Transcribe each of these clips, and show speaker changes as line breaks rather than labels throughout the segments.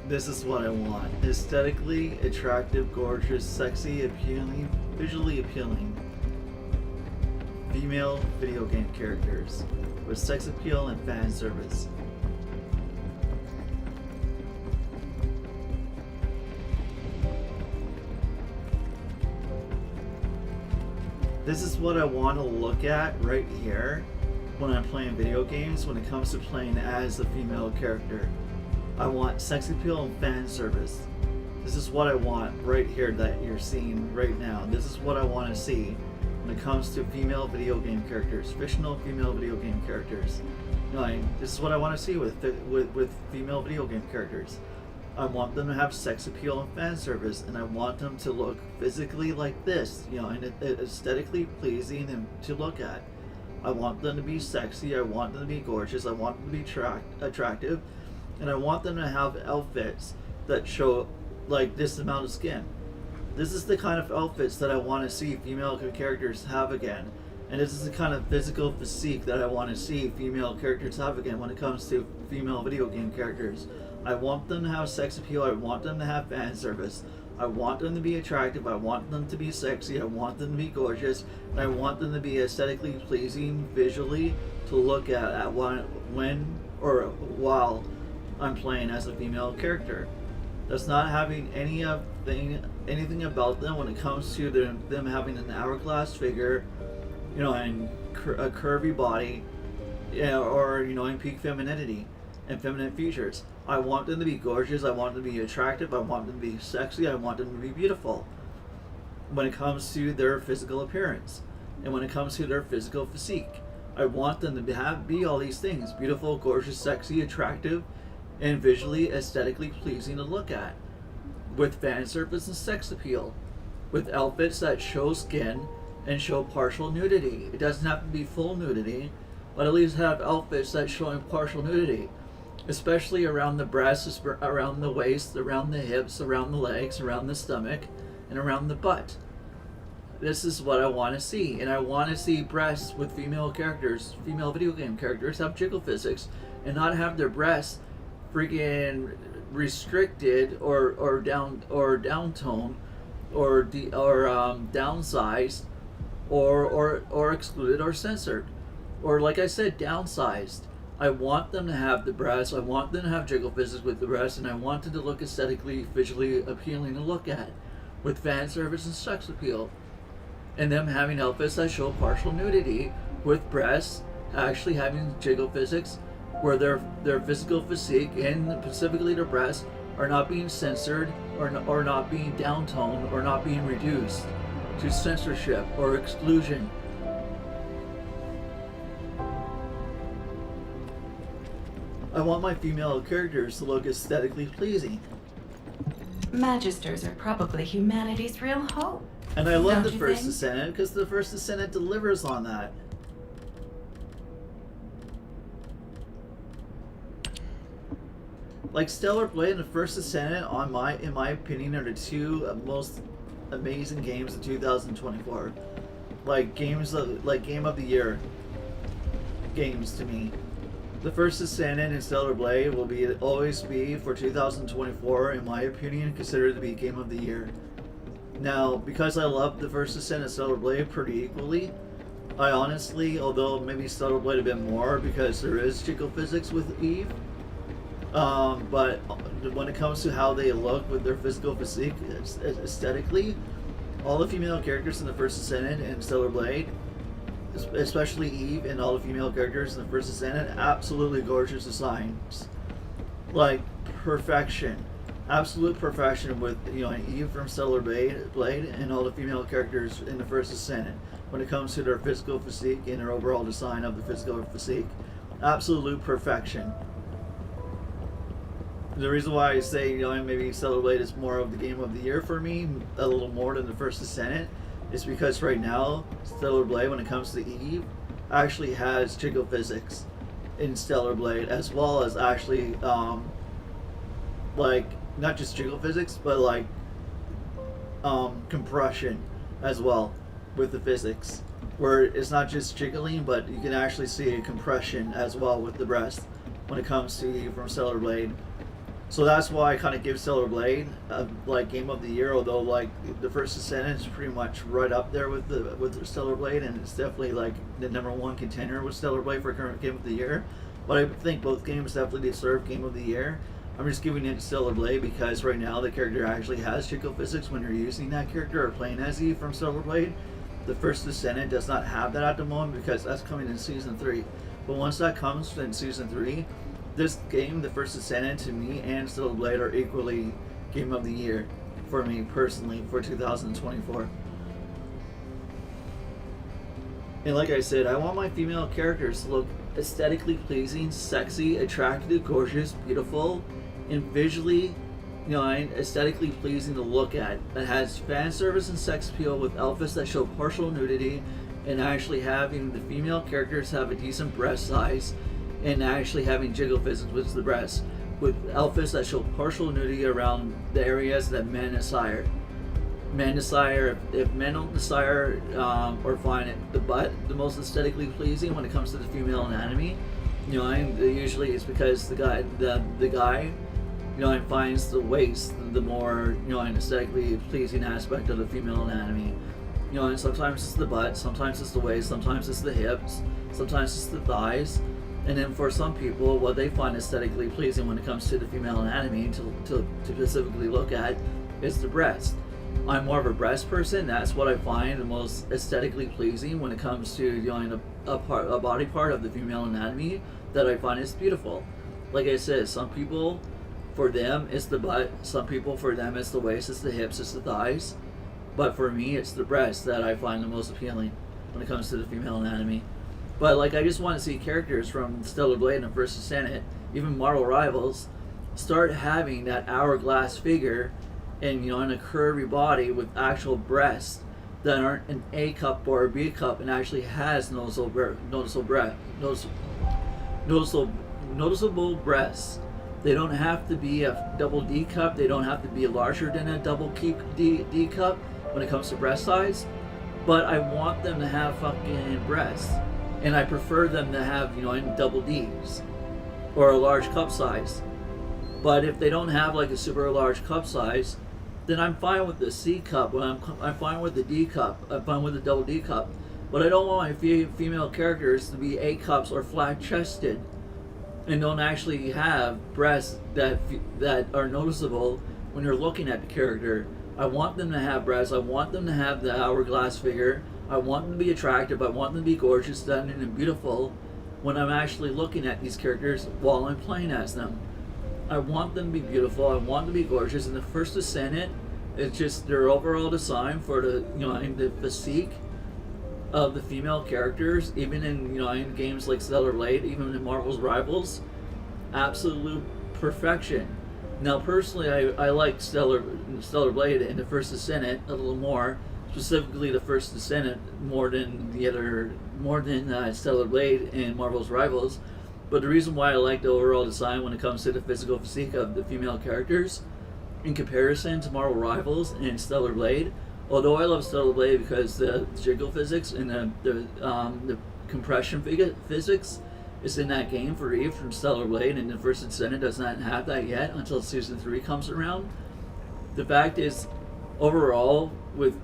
This is what I want. Aesthetically attractive, gorgeous, sexy, appealing, visually appealing female video game characters with sex appeal and fan service. This is what I want to look at right here when I'm playing video games when it comes to playing as a female character. I want sex appeal and fan service. This is what I want right here that you're seeing right now. This is what I want to see when it comes to female video game characters, fictional female video game characters. This is what I want to see with female video game characters. I want them to have sex appeal and fan service, and I want them to look physically like this, and aesthetically pleasing and to look at. I want them to be sexy, I want them to be gorgeous, I want them to be attractive, and I want them to have outfits that show like this amount of skin. This is the kind of outfits that I want to see female characters have again. And this is the kind of physical physique that I want to see female characters have again when it comes to female video game characters. I want them to have sex appeal, I want them to have fan service, I want them to be attractive, I want them to be sexy, I want them to be gorgeous, and I want them to be aesthetically pleasing visually to look at when or while I'm playing as a female character. That's not having anything about them when it comes to them having an hourglass figure, and a curvy body, or in peak femininity and feminine features. I want them to be gorgeous, I want them to be attractive, I want them to be sexy, I want them to be beautiful when it comes to their physical appearance and when it comes to their physical physique. I want them to be all these things: beautiful, gorgeous, sexy, attractive, and visually aesthetically pleasing to look at, with fan service and sex appeal, with outfits that show skin and show partial nudity. It doesn't have to be full nudity, but at least have outfits that show partial nudity, especially around the breasts, around the waist, around the hips, around the legs, around the stomach, and around the butt. This is what I want to see, and I want to see breasts with female characters, female video game characters, have jiggle physics and not have their breasts freaking restricted or downtoned or downsized or excluded or censored, or like I said, downsized. I want them to have the breasts, I want them to have jiggle physics with the breasts, and I want them to look aesthetically, visually appealing to look at, with fan service and sex appeal, and them having outfits that show partial nudity with breasts actually having jiggle physics, where their physical physique and specifically their breasts are not being censored or not being downtoned or not being reduced to censorship or exclusion. I want my female characters to look aesthetically pleasing.
Magisters are probably humanity's real hope.
And I love the
Don't you
First
think?
Descendant because the First Descendant delivers on that. Like Stellar Blade and the First Descendant, in my opinion, are the two most amazing games of 2024. Game of the year games to me. The First Descendant and Stellar Blade will always be for 2024, in my opinion, considered to be game of the year. Now, because I love the First Descendant and Stellar Blade pretty equally, I honestly, although maybe Stellar Blade a bit more because there is jiggle physics with Eve, but when it comes to how they look with their physical physique aesthetically, all the female characters in the First Descendant and Stellar Blade, especially Eve and all the female characters in the First Descendant, absolutely gorgeous designs. Like perfection. Absolute perfection with Eve from Stellar Blade and all the female characters in the First Descendant when it comes to their physical physique and their overall design of the physical physique. Absolute perfection. The reason why I say maybe Stellar Blade is more of the game of the year for me, a little more than the First Descendant, is because right now Stellar Blade, when it comes to Eve, actually has jiggle physics in Stellar Blade, as well as actually not just jiggle physics, but compression as well with the physics, where it's not just jiggling, but you can actually see a compression as well with the breast when it comes to Eve from Stellar Blade. So that's why I kind of give Stellar Blade like Game of the Year. Although like the First Descendant is pretty much right up there with the Stellar Blade, and it's definitely like the number one contender with Stellar Blade for current Game of the Year. But I think both games definitely deserve Game of the Year. I'm just giving it to Stellar Blade because right now the character actually has jiggle physics when you're using that character or playing as E from Stellar Blade. The First Descendant does not have that at the moment because that's coming in Season 3. But once that comes in Season 3, this game, The First Descendant, to me and Stellar Blade are equally Game of the Year for me personally for 2024. And like I said, I want my female characters to look aesthetically pleasing, sexy, attractive, gorgeous, beautiful, and visually, aesthetically pleasing to look at. That has fan service and sex appeal with outfits that show partial nudity, and actually having the female characters have a decent breast size, and actually having jiggle physics with the breasts, with outfits that show partial nudity around the areas that men desire. Men desire, if men don't desire or find it the butt the most aesthetically pleasing when it comes to the female anatomy, usually it's because the guy finds the waist the more aesthetically pleasing aspect of the female anatomy. And sometimes it's the butt, sometimes it's the waist, sometimes it's the hips, sometimes it's the thighs. And then for some people, what they find aesthetically pleasing when it comes to the female anatomy to specifically look at is the breast. I'm more of a breast person. That's what I find the most aesthetically pleasing when it comes to a body part of the female anatomy that I find is beautiful. Like I said, some people, for them, it's the butt. Some people, for them, it's the waist, it's the hips, it's the thighs. But for me, it's the breast that I find the most appealing when it comes to the female anatomy. But like, I just want to see characters from Stellar Blade and First Descendant, even Marvel Rivals, start having that hourglass figure and in a curvy body with actual breasts that aren't an A cup or a B cup and actually has noticeable breasts. They don't have to be a double D cup. They don't have to be larger than a double D cup when it comes to breast size. But I want them to have fucking breasts, and I prefer them to have in double Ds or a large cup size. But if they don't have like a super large cup size, then I'm fine with the C cup. I'm fine with the D cup. I'm fine with the double D cup. But I don't want my female characters to be A cups or flat chested, and don't actually have breasts that are noticeable when you're looking at the character. I want them to have breasts. I want them to have the hourglass figure. I want them to be attractive. I want them to be gorgeous, stunning, and beautiful when I'm actually looking at these characters while I'm playing as them. I want them to be beautiful. I want them to be gorgeous. And the First Descendant, it's just their overall design for the physique of the female characters, even in games like Stellar Blade, even in Marvel's Rivals, absolute perfection. Now, personally, I like Stellar Blade and the First Descendant a little more, specifically the First Descendant more than Stellar Blade and Marvel's Rivals. But the reason why I like the overall design when it comes to the physical physique of the female characters, in comparison to Marvel Rivals and Stellar Blade, although I love Stellar Blade because the jiggle physics and the compression physics is in that game for Eve from Stellar Blade, and the First Descendant does not have that yet until Season 3 comes around. The fact is, overall, with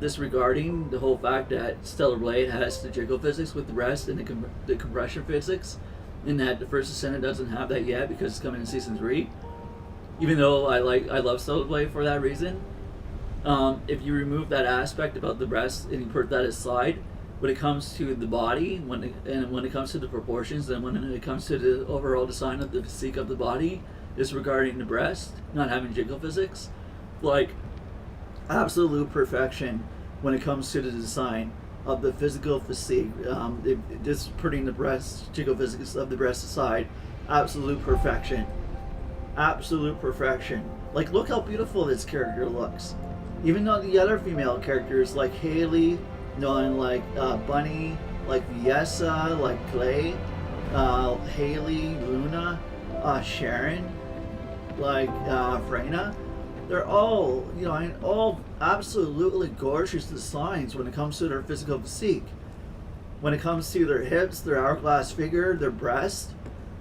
disregarding the whole fact that Stellar Blade has the jiggle physics with the rest and the compression physics, and that the First Descendant doesn't have that yet because it's coming in Season 3, even though I love Stellar Blade for that reason, if you remove that aspect about the breast and you put that aside, when it comes to the body, when it comes to the proportions, and when it comes to the overall design of the physique of the body, disregarding the breast, not having jiggle physics, like absolute perfection when it comes to the design of the physical physique. Just putting the breast jiggle physics of the breast aside, absolute perfection. Absolute perfection. Like, look how beautiful this character looks. Even though the other female characters like Haley, and like Bunny, like Viessa, like Clay, Haley, Luna, Sharon, like Freyna, they're all, all absolutely gorgeous designs when it comes to their physical physique. When it comes to their hips, their hourglass figure, their breast,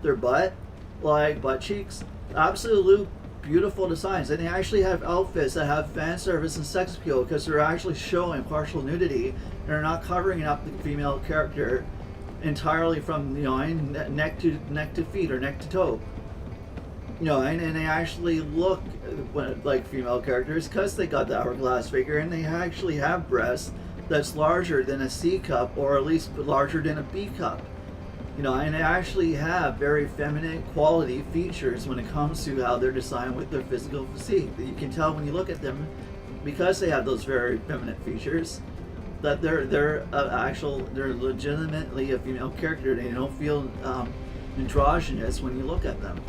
their butt, like butt cheeks, absolute beautiful designs. And they actually have outfits that have fan service and sex appeal because they're actually showing partial nudity and they're not covering up the female character entirely from neck to feet or neck to toe. And they actually look like female characters because they got the hourglass figure, and they actually have breasts that's larger than a C cup, or at least larger than a B cup. And they actually have very feminine quality features when it comes to how they're designed with their physical physique. You can tell when you look at them, because they have those very feminine features, that they're legitimately a female character. They don't feel androgynous when you look at them.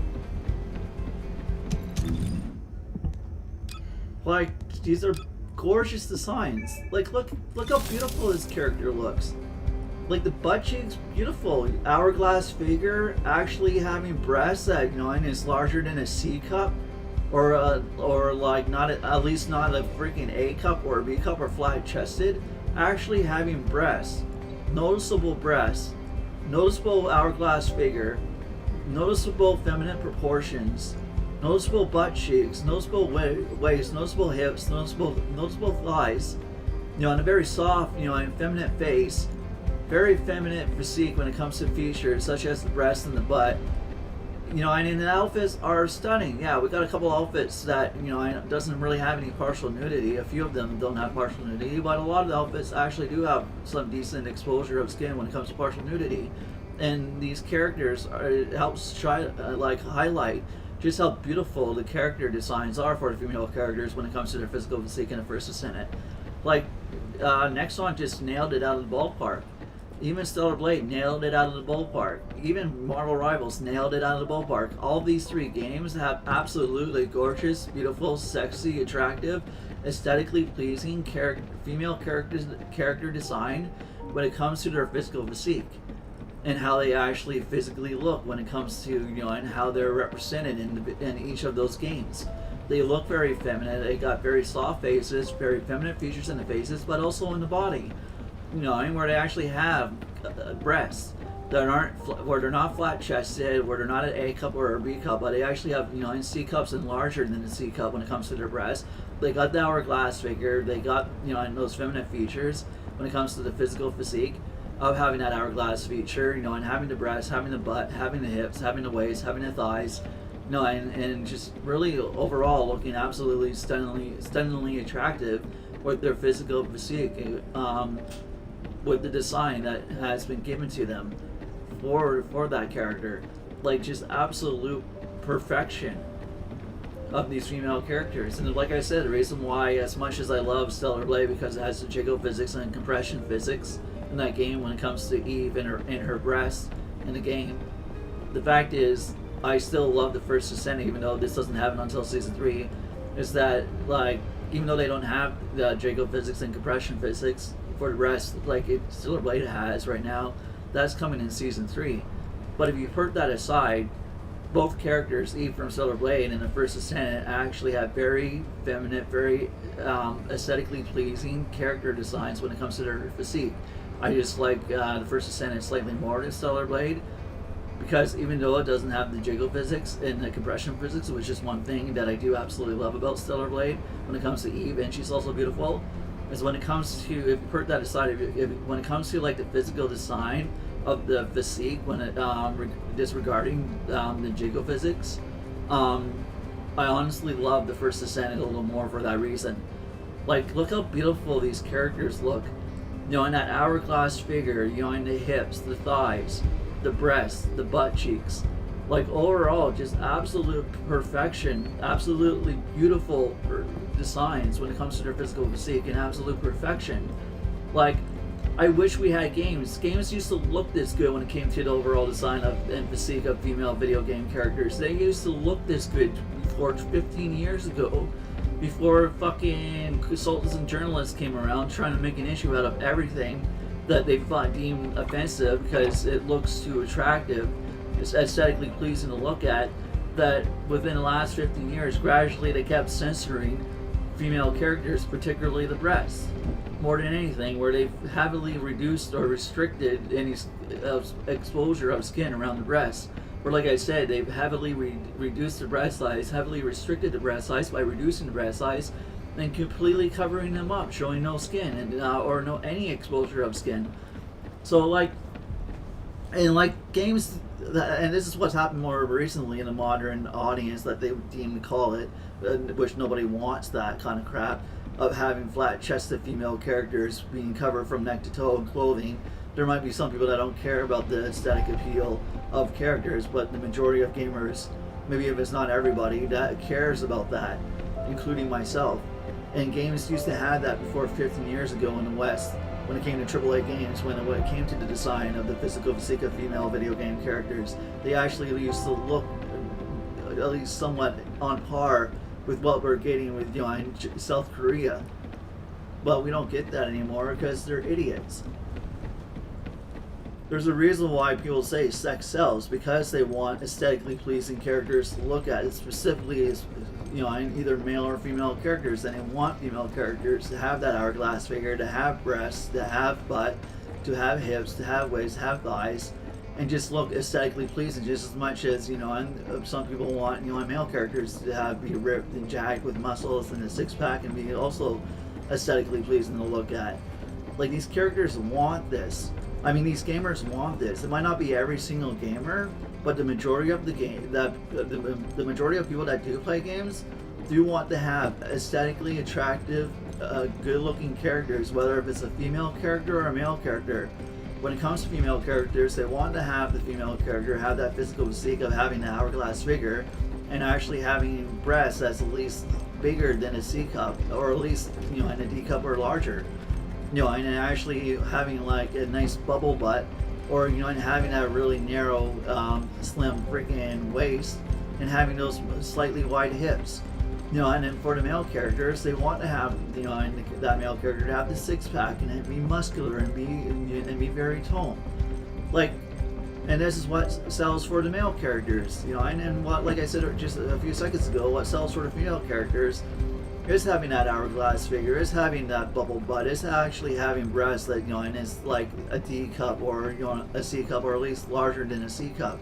Like, these are gorgeous designs. Like, look how beautiful this character looks. Like, the butt cheeks, beautiful. Hourglass figure, actually having breasts that is larger than a C cup, or like not at least not a freaking A cup or a B cup, or flat chested. Actually having breasts, noticeable hourglass figure, noticeable feminine proportions, noticeable butt cheeks, noticeable waist, noticeable hips, noticeable thighs, and a very soft, and feminine face, very feminine physique when it comes to features such as the breast and the butt, and the outfits are stunning. Yeah, we got a couple outfits that doesn't really have any partial nudity. A few of them don't have partial nudity, but a lot of the outfits actually do have some decent exposure of skin when it comes to partial nudity. And these characters it helps try highlight just how beautiful the character designs are for the female characters when it comes to their physical physique in the First Descendant. Like, Nexon just nailed it out of the ballpark. Even Stellar Blade nailed it out of the ballpark. Even Marvel Rivals nailed it out of the ballpark. All these three games have absolutely gorgeous, beautiful, sexy, attractive, aesthetically pleasing female character design when it comes to their physical physique, and how they actually physically look when it comes to, and how they're represented in each of those games. They look very feminine. They got very soft faces, very feminine features in the faces, but also in the body. And where they actually have breasts that where they're not flat chested, where they're not an A cup or a B cup, but they actually have, in C cups and larger than a C cup when it comes to their breasts. They got the hourglass figure. They got, and those feminine features when it comes to the physical physique of having that hourglass feature, and having the breasts, having the butt, having the hips, having the waist, having the thighs, and just really overall looking absolutely stunningly attractive with their physical physique, with the design that has been given to them for that character. Like, just absolute perfection of these female characters. And like I said, the reason why, as much as I love Stellar Blade, because it has the jiggle physics and compression physics in that game when it comes to Eve and her breasts in the game, the fact is I still love the First Descendant, even though this doesn't happen until season 3, is that, like, even though they don't have the jiggle physics and compression physics for the breasts like Stellar Blade has right now, that's coming in season 3. But if you put that aside, both characters, Eve from Stellar Blade and the First Descendant, actually have very feminine, very aesthetically pleasing character designs when it comes to their physique. I just like the First Descendant slightly more than Stellar Blade, because even though it doesn't have the jiggle physics and the compression physics, which is one thing that I do absolutely love about Stellar Blade when it comes to Eve, and she's also beautiful, is when it comes to, if you put that aside, when it comes to like the physical design of the physique, when it disregarding the jiggle physics, I honestly love the First Descendant a little more for that reason. Like, look how beautiful these characters look, in that hourglass figure, in the hips, the thighs, the breasts, the butt cheeks. Like, overall, just absolute perfection, absolutely beautiful designs when it comes to their physical physique, and absolute perfection. Like, I wish we had games. Games used to look this good when it came to the overall design and physique of female video game characters. They used to look this good before 15 years ago, before fucking consultants and journalists came around trying to make an issue out of everything that they deemed offensive because it looks too attractive, it's aesthetically pleasing to look at. That within the last 15 years, gradually they kept censoring female characters, particularly the breasts, more than anything, where they've heavily reduced or restricted any exposure of skin around the breasts Or like I said, they've heavily reduced the breast size, heavily restricted the breast size by reducing the breast size, and completely covering them up, showing no skin and or no any exposure of skin. So like, and like games, and this is what's happened more recently in the modern audience that they deem to call it, which nobody wants that kind of crap of having flat-chested female characters being covered from neck to toe in clothing. There might be some people that don't care about the aesthetic appeal of characters, but the majority of gamers, maybe if it's not everybody, that cares about that, including myself. And games used to have that before 15 years ago in the West, when it came to AAA games, when it came to the design of the physical physique of female video game characters. They actually used to look at least somewhat on par with what we're getting with in South Korea. But we don't get that anymore because they're idiots. There's a reason why people say sex sells, because they want aesthetically pleasing characters to look at. It specifically is, either male or female characters, and they want female characters to have that hourglass figure, to have breasts, to have butt, to have hips, to have waist, to have thighs, and just look aesthetically pleasing, just as much as and some people want male characters to be ripped and jacked with muscles and a six-pack and be also aesthetically pleasing to look at. Like, these characters want this. I mean, these gamers want this. It might not be every single gamer, but the majority of the majority of people that do play games do want to have aesthetically attractive, good-looking characters, whether if it's a female character or a male character. When it comes to female characters, they want to have the female character have that physical physique of having an hourglass figure and actually having breasts that's at least bigger than a C cup, or at least in a D cup or larger. And actually having like a nice bubble butt, or and having that really narrow, slim freaking waist, and having those slightly wide hips. And then for the male characters, they want to have that male character to have the six pack and be muscular and be very toned, like. And this is what sells for the male characters, and what, like I said just a few seconds ago, what sells for the female characters is having that hourglass figure, is having that bubble butt, is actually having breasts that and is like a D cup or a C cup, or at least larger than a C cup,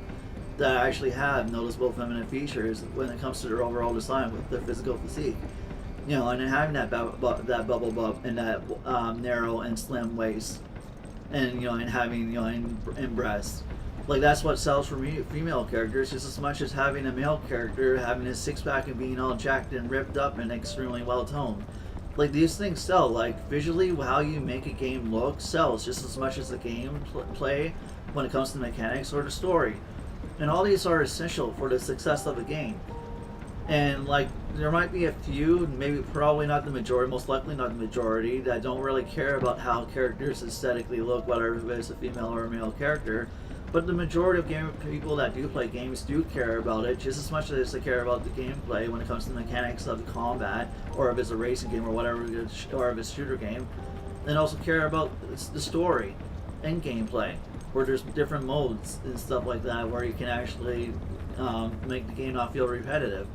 that actually have noticeable feminine features when it comes to their overall design with their physical physique. And then having that bubble butt and that narrow and slim waist, and and having and breasts. Like, that's what sells for me, female characters, just as much as having a male character having his six-pack and being all jacked and ripped up and extremely well-toned. Like, these things sell. Like, visually, how you make a game look sells just as much as the game play when it comes to mechanics or the story. And all these are essential for the success of a game. And, like, there might be a few, maybe probably not the majority, most likely not the majority, that don't really care about how characters aesthetically look, whether it's a female or a male character. But the majority of people that do play games do care about it just as much as they care about the gameplay when it comes to the mechanics of the combat, or if it's a racing game or whatever, or if it's a shooter game. And also care about the story and gameplay, where there's different modes and stuff like that, where you can actually make the game not feel repetitive.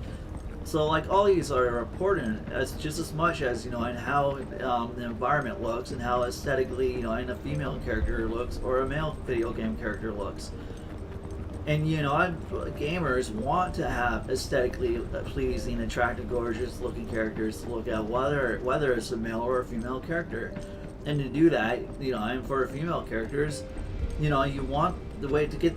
So, like, all these are important as just as much as and how the environment looks, and how aesthetically and a female character looks or a male video game character looks. And gamers want to have aesthetically pleasing, attractive, gorgeous looking characters to look at, whether it's a male or a female character. And to do that, and for female characters, you want the way to get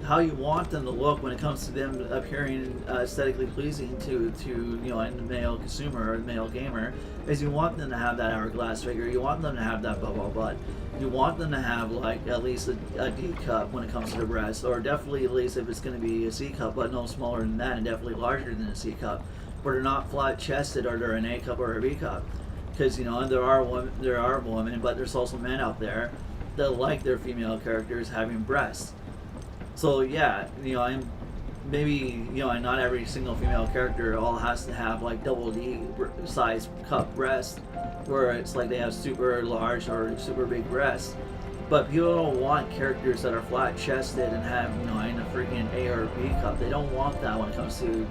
how you want them to look when it comes to them appearing aesthetically pleasing to the male consumer or the male gamer, is you want them to have that hourglass figure, you want them to have that bubble butt, you want them to have like at least a D cup when it comes to the breast, or definitely at least if it's going to be a C cup, but no smaller than that, and definitely larger than a C cup, but they're not flat chested, or they're an A cup or a B cup, because there are women, but there's also men out there that like their female characters having breasts. So yeah, I'm maybe not every single female character all has to have like double D size cup breasts, where it's like they have super large or super big breasts. But people don't want characters that are flat chested and have in a freaking A or B cup. They don't want that when it comes to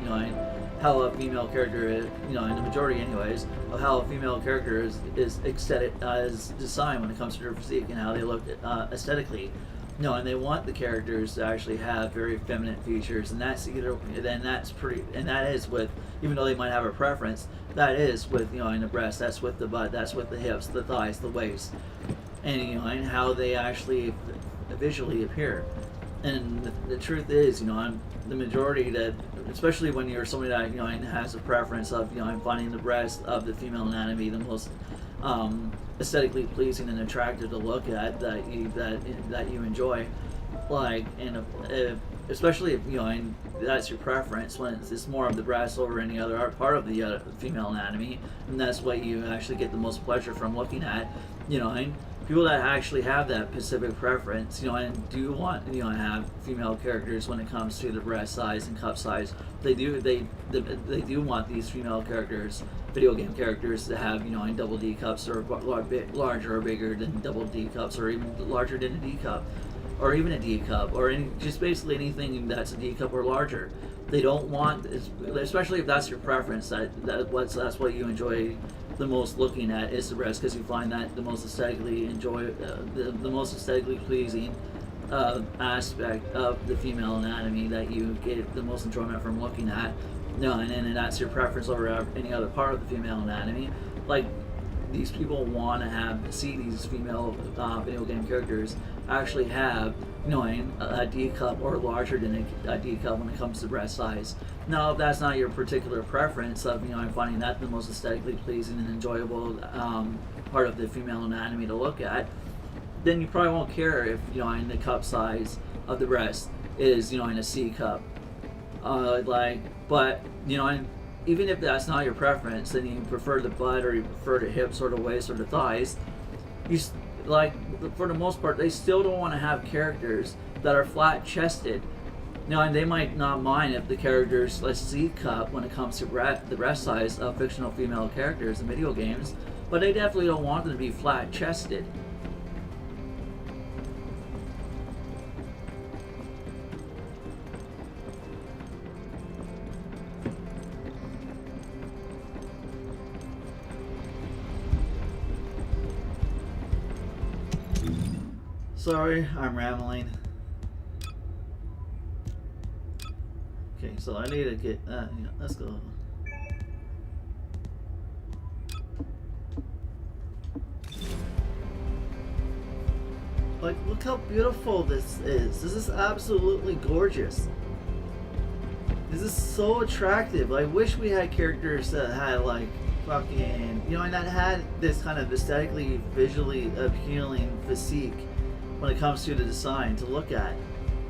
how a female character is, in the majority anyways, of how a female character is aesthetic, is designed when it comes to their physique and how they look aesthetically. No, and they want the characters to actually have very feminine features, and that's pretty, and that is with, even though they might have a preference, that is with, in the breast, that's with the butt, that's with the hips, the thighs, the waist, and and how they actually visually appear. And the truth is, the majority that, especially when you're somebody that has a preference of finding the breast of the female anatomy the most aesthetically pleasing and attractive to look at, that you enjoy, like, and especially if and that's your preference, when it's more of the breast over any other part of the female anatomy, and that's what you actually get the most pleasure from looking at, and people that actually have that specific preference, and do want have female characters when it comes to the breast size and cup size, they do want these female characters, video game characters, to have double D cups, or larger or bigger than double D cups, or even larger than a D cup, or even a D cup, or just basically anything that's a D cup or larger. They don't want, especially if that's your preference, that's what you enjoy the most looking at, is the breast, because you find that the most aesthetically the most aesthetically pleasing aspect of the female anatomy, that you get the most enjoyment from looking at. And that's your preference over any other part of the female anatomy. Like, these people want to see these female video game characters actually have a D cup or larger than a D cup when it comes to breast size. Now, if that's not your particular preference of finding that the most aesthetically pleasing and enjoyable part of the female anatomy to look at, then you probably won't care if the cup size of the breast is in a C cup. But even if that's not your preference, and you prefer the butt, or you prefer the hips, or the waist, or the thighs, for the most part, they still don't want to have characters that are flat chested. And they might not mind if the character's a C cup when it comes to the breast size of fictional female characters in video games, but they definitely don't want them to be flat chested. Sorry, I'm rambling. Okay, so I need to get, let's go. Like, look how beautiful this is. This is absolutely gorgeous. This is so attractive. I wish we had characters that had, like, fucking, and that had this kind of aesthetically, visually appealing physique when it comes to the design to look at.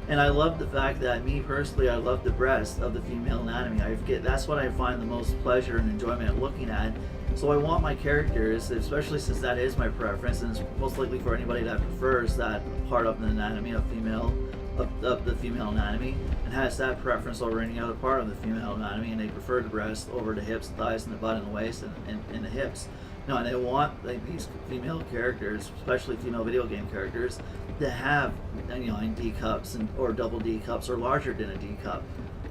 And I love the fact that, me personally, I love the breast of the female anatomy. That's what I find the most pleasure and enjoyment looking at. So I want my characters, especially since that is my preference, and it's most likely for anybody that prefers that part of the anatomy of the female anatomy, and has that preference over any other part of the female anatomy, and they prefer the breast over the hips, thighs, and the butt, and the waist, and the hips. And they want, like, these female characters, especially female video game characters, to have D cups or double D cups, or larger than a D cup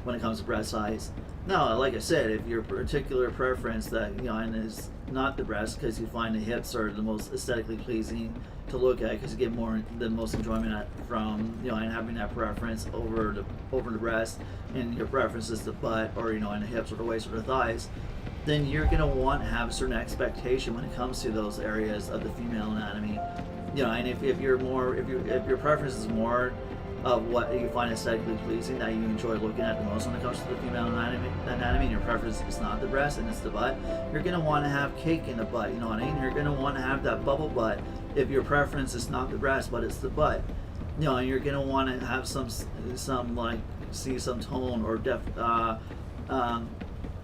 when it comes to breast size. Now, like I said, if your particular preference that is not the breast, because you find the hips are the most aesthetically pleasing to look at, because you get the most enjoyment from and having that preference over the breast, and your preference is the butt, or in the hips, or the waist, or the thighs, then you're going to want to have a certain expectation when it comes to those areas of the female anatomy. And if your preference is more of what you find aesthetically pleasing, that you enjoy looking at the most when it comes to the female anatomy, and your preference is not the breast and it's the butt, you're going to want to have cake in the butt, You're going to want to have that bubble butt if your preference is not the breast, but it's the butt. And you're going to want to have some like, see some tone or I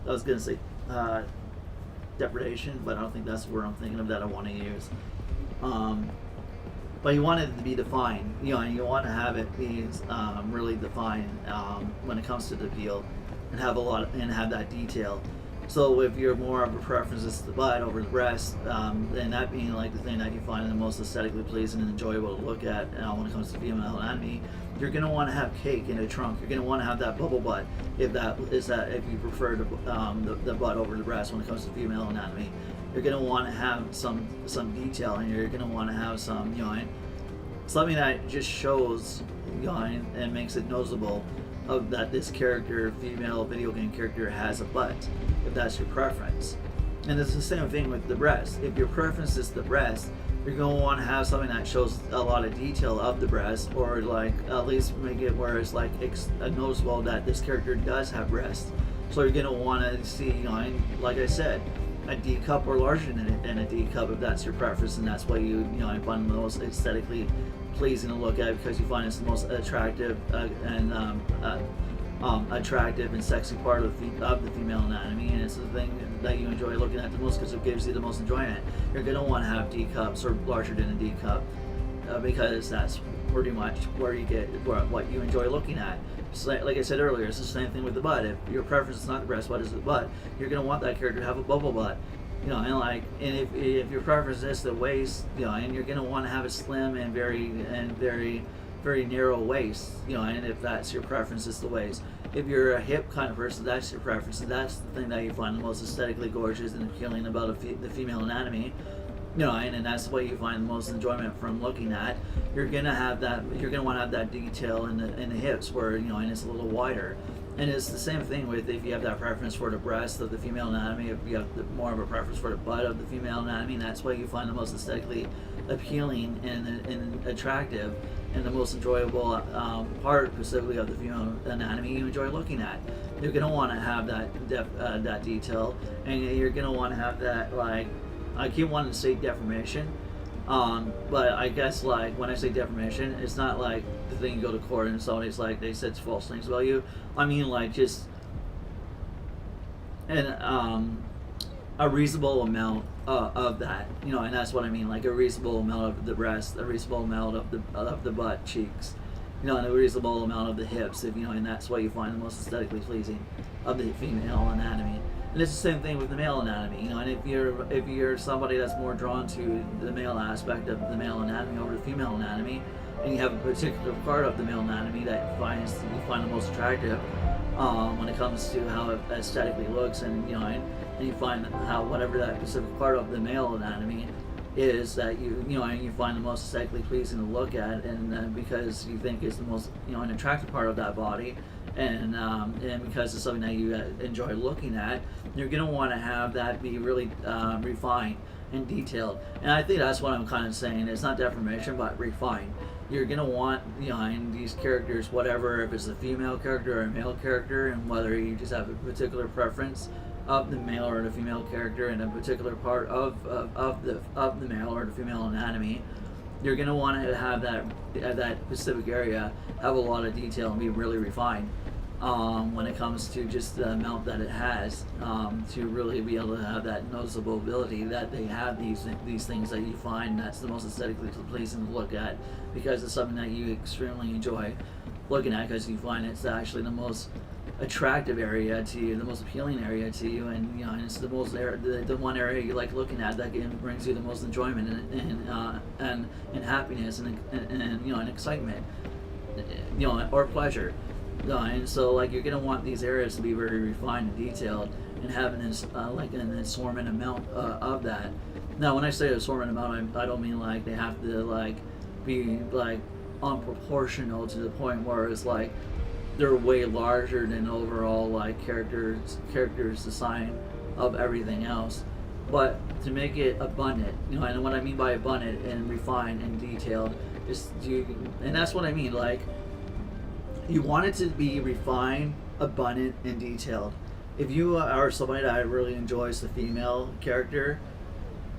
was going to say depredation, but I don't think that's the word I'm thinking of that I want to use. But you want it to be defined, and you want to have it be really defined when it comes to the appeal, and have that detail. So if you're more of a preference is the butt over the breast, then that being like the thing that you find the most aesthetically pleasing and enjoyable to look at when it comes to female anatomy, you're going to want to have cake in a trunk. You're going to want to have that bubble butt if you prefer the butt over the breast when it comes to female anatomy. You're going to want to have some detail, and you're going to want to have some something that just shows, you know, and makes it noticeable of that this character, female video game character, has a butt, if that's your preference. And it's the same thing with the breast. If your preference is the breast, you're going to want to have something that shows a lot of detail of the breast, or like at least make it where it's like noticeable that this character does have breasts. So you're going to want to see, you know, like I said, a D cup or larger than a D cup if that's your preference, and that's what you find the most aesthetically pleasing to look at, because you find it's the most attractive attractive and sexy part of the female anatomy, and it's the thing that you enjoy looking at the most because it gives you the most enjoyment. You're going to want to have D cups or larger than a D cup because that's pretty much where you get what you enjoy looking at. So like I said earlier, it's the same thing with the butt. If your preference is not the breast, what is the butt? You're going to want that character to have a bubble butt. You know, and if your preference is the waist, you know, and you're going to want to have a slim and very narrow waist, you know, and if that's your preference, is the waist. If you're a hip kind of person, that's your preference, and that's the thing that you find the most aesthetically gorgeous and appealing about the female anatomy. You know, and that's what you find the most enjoyment from looking at. You're gonna have that. You're gonna want to have that detail in the hips, where, you know, and it's a little wider. And it's the same thing with if you have that preference for the breast of the female anatomy. If you have more of a preference for the butt of the female anatomy, that's what you find the most aesthetically appealing and attractive, and the most enjoyable part specifically of the female anatomy you enjoy looking at. You're gonna want to have that detail, and you're gonna want to have that, like, I keep wanting to say deformation, but I guess, like, when I say deformation, it's not like the thing you go to court and somebody's like, they said false things about you. I mean, like, just a reasonable amount of that, you know, and that's what I mean, like a reasonable amount of the breast, a reasonable amount of the butt cheeks, you know, and a reasonable amount of the hips, if you know, and that's what you find the most aesthetically pleasing of the female anatomy. And it's the same thing with the male anatomy, you know, and if you're somebody that's more drawn to the male aspect of the male anatomy over the female anatomy, and you have a particular part of the male anatomy that you find the most attractive when it comes to how it aesthetically looks, and, you know, and you find how whatever that specific part of the male anatomy is that you know, and you find the most aesthetically pleasing to look at, and because you think is the most, you know, an attractive part of that body, and because it's something that you enjoy looking at, you're going to want to have that be really refined and detailed. And I think that's what I'm kind of saying. It's not deformation, but refined. You're going to want, you know, in these characters, whatever, if it's a female character or a male character, and whether you just have a particular preference of the male or the female character in a particular part of the male or the female anatomy, you're going to want to have that specific area have a lot of detail and be really refined when it comes to just the amount that it has, to really be able to have that noticeable ability that they have these things that you find that's the most aesthetically pleasing to look at, because it's something that you extremely enjoy looking at, because you find it's actually the most attractive area to you, the most appealing area to you, and, you know, and it's the most the one area you like looking at that brings you the most enjoyment and happiness and you know, and excitement, you know, or pleasure. And so, like, you're gonna want these areas to be very refined and detailed, and having this like an assortment amount of that. Now, when I say assortment amount, I don't mean like they have to like be like unproportional to the point where it's like they're way larger than overall like characters design of everything else, but to make it abundant, you know. And what I mean by abundant and refined and detailed is and that's what I mean, like, you want it to be refined, abundant, and detailed. If you are somebody that really enjoys the female character,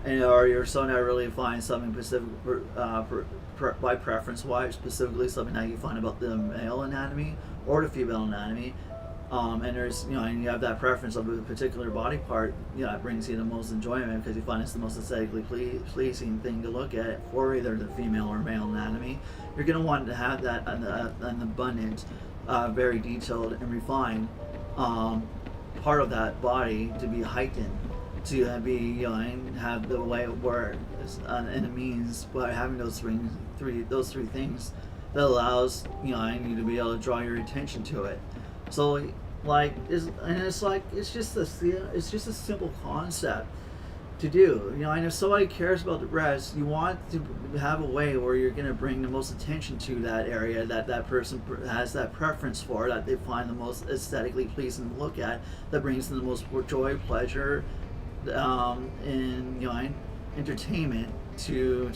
or you're someone that really finds something specific by preference wise, specifically something that you find about the male anatomy or the female anatomy, and there's, you know, and you have that preference of a particular body part, you know, it brings you the most enjoyment because you find it's the most aesthetically pleasing thing to look at for either the female or male anatomy. You're going to want to have that an abundant, very detailed and refined part of that body to be heightened, to be, you know, and have the way it works, and it means by having those three things that allows, you know, and you to be able to draw your attention to it. So, like, it's just a simple concept, to do. And if somebody cares about the breast, you want to have a way where you're going to bring the most attention to that area that that person has that preference for, that they find the most aesthetically pleasing to look at, that brings them the most joy, pleasure, and entertainment to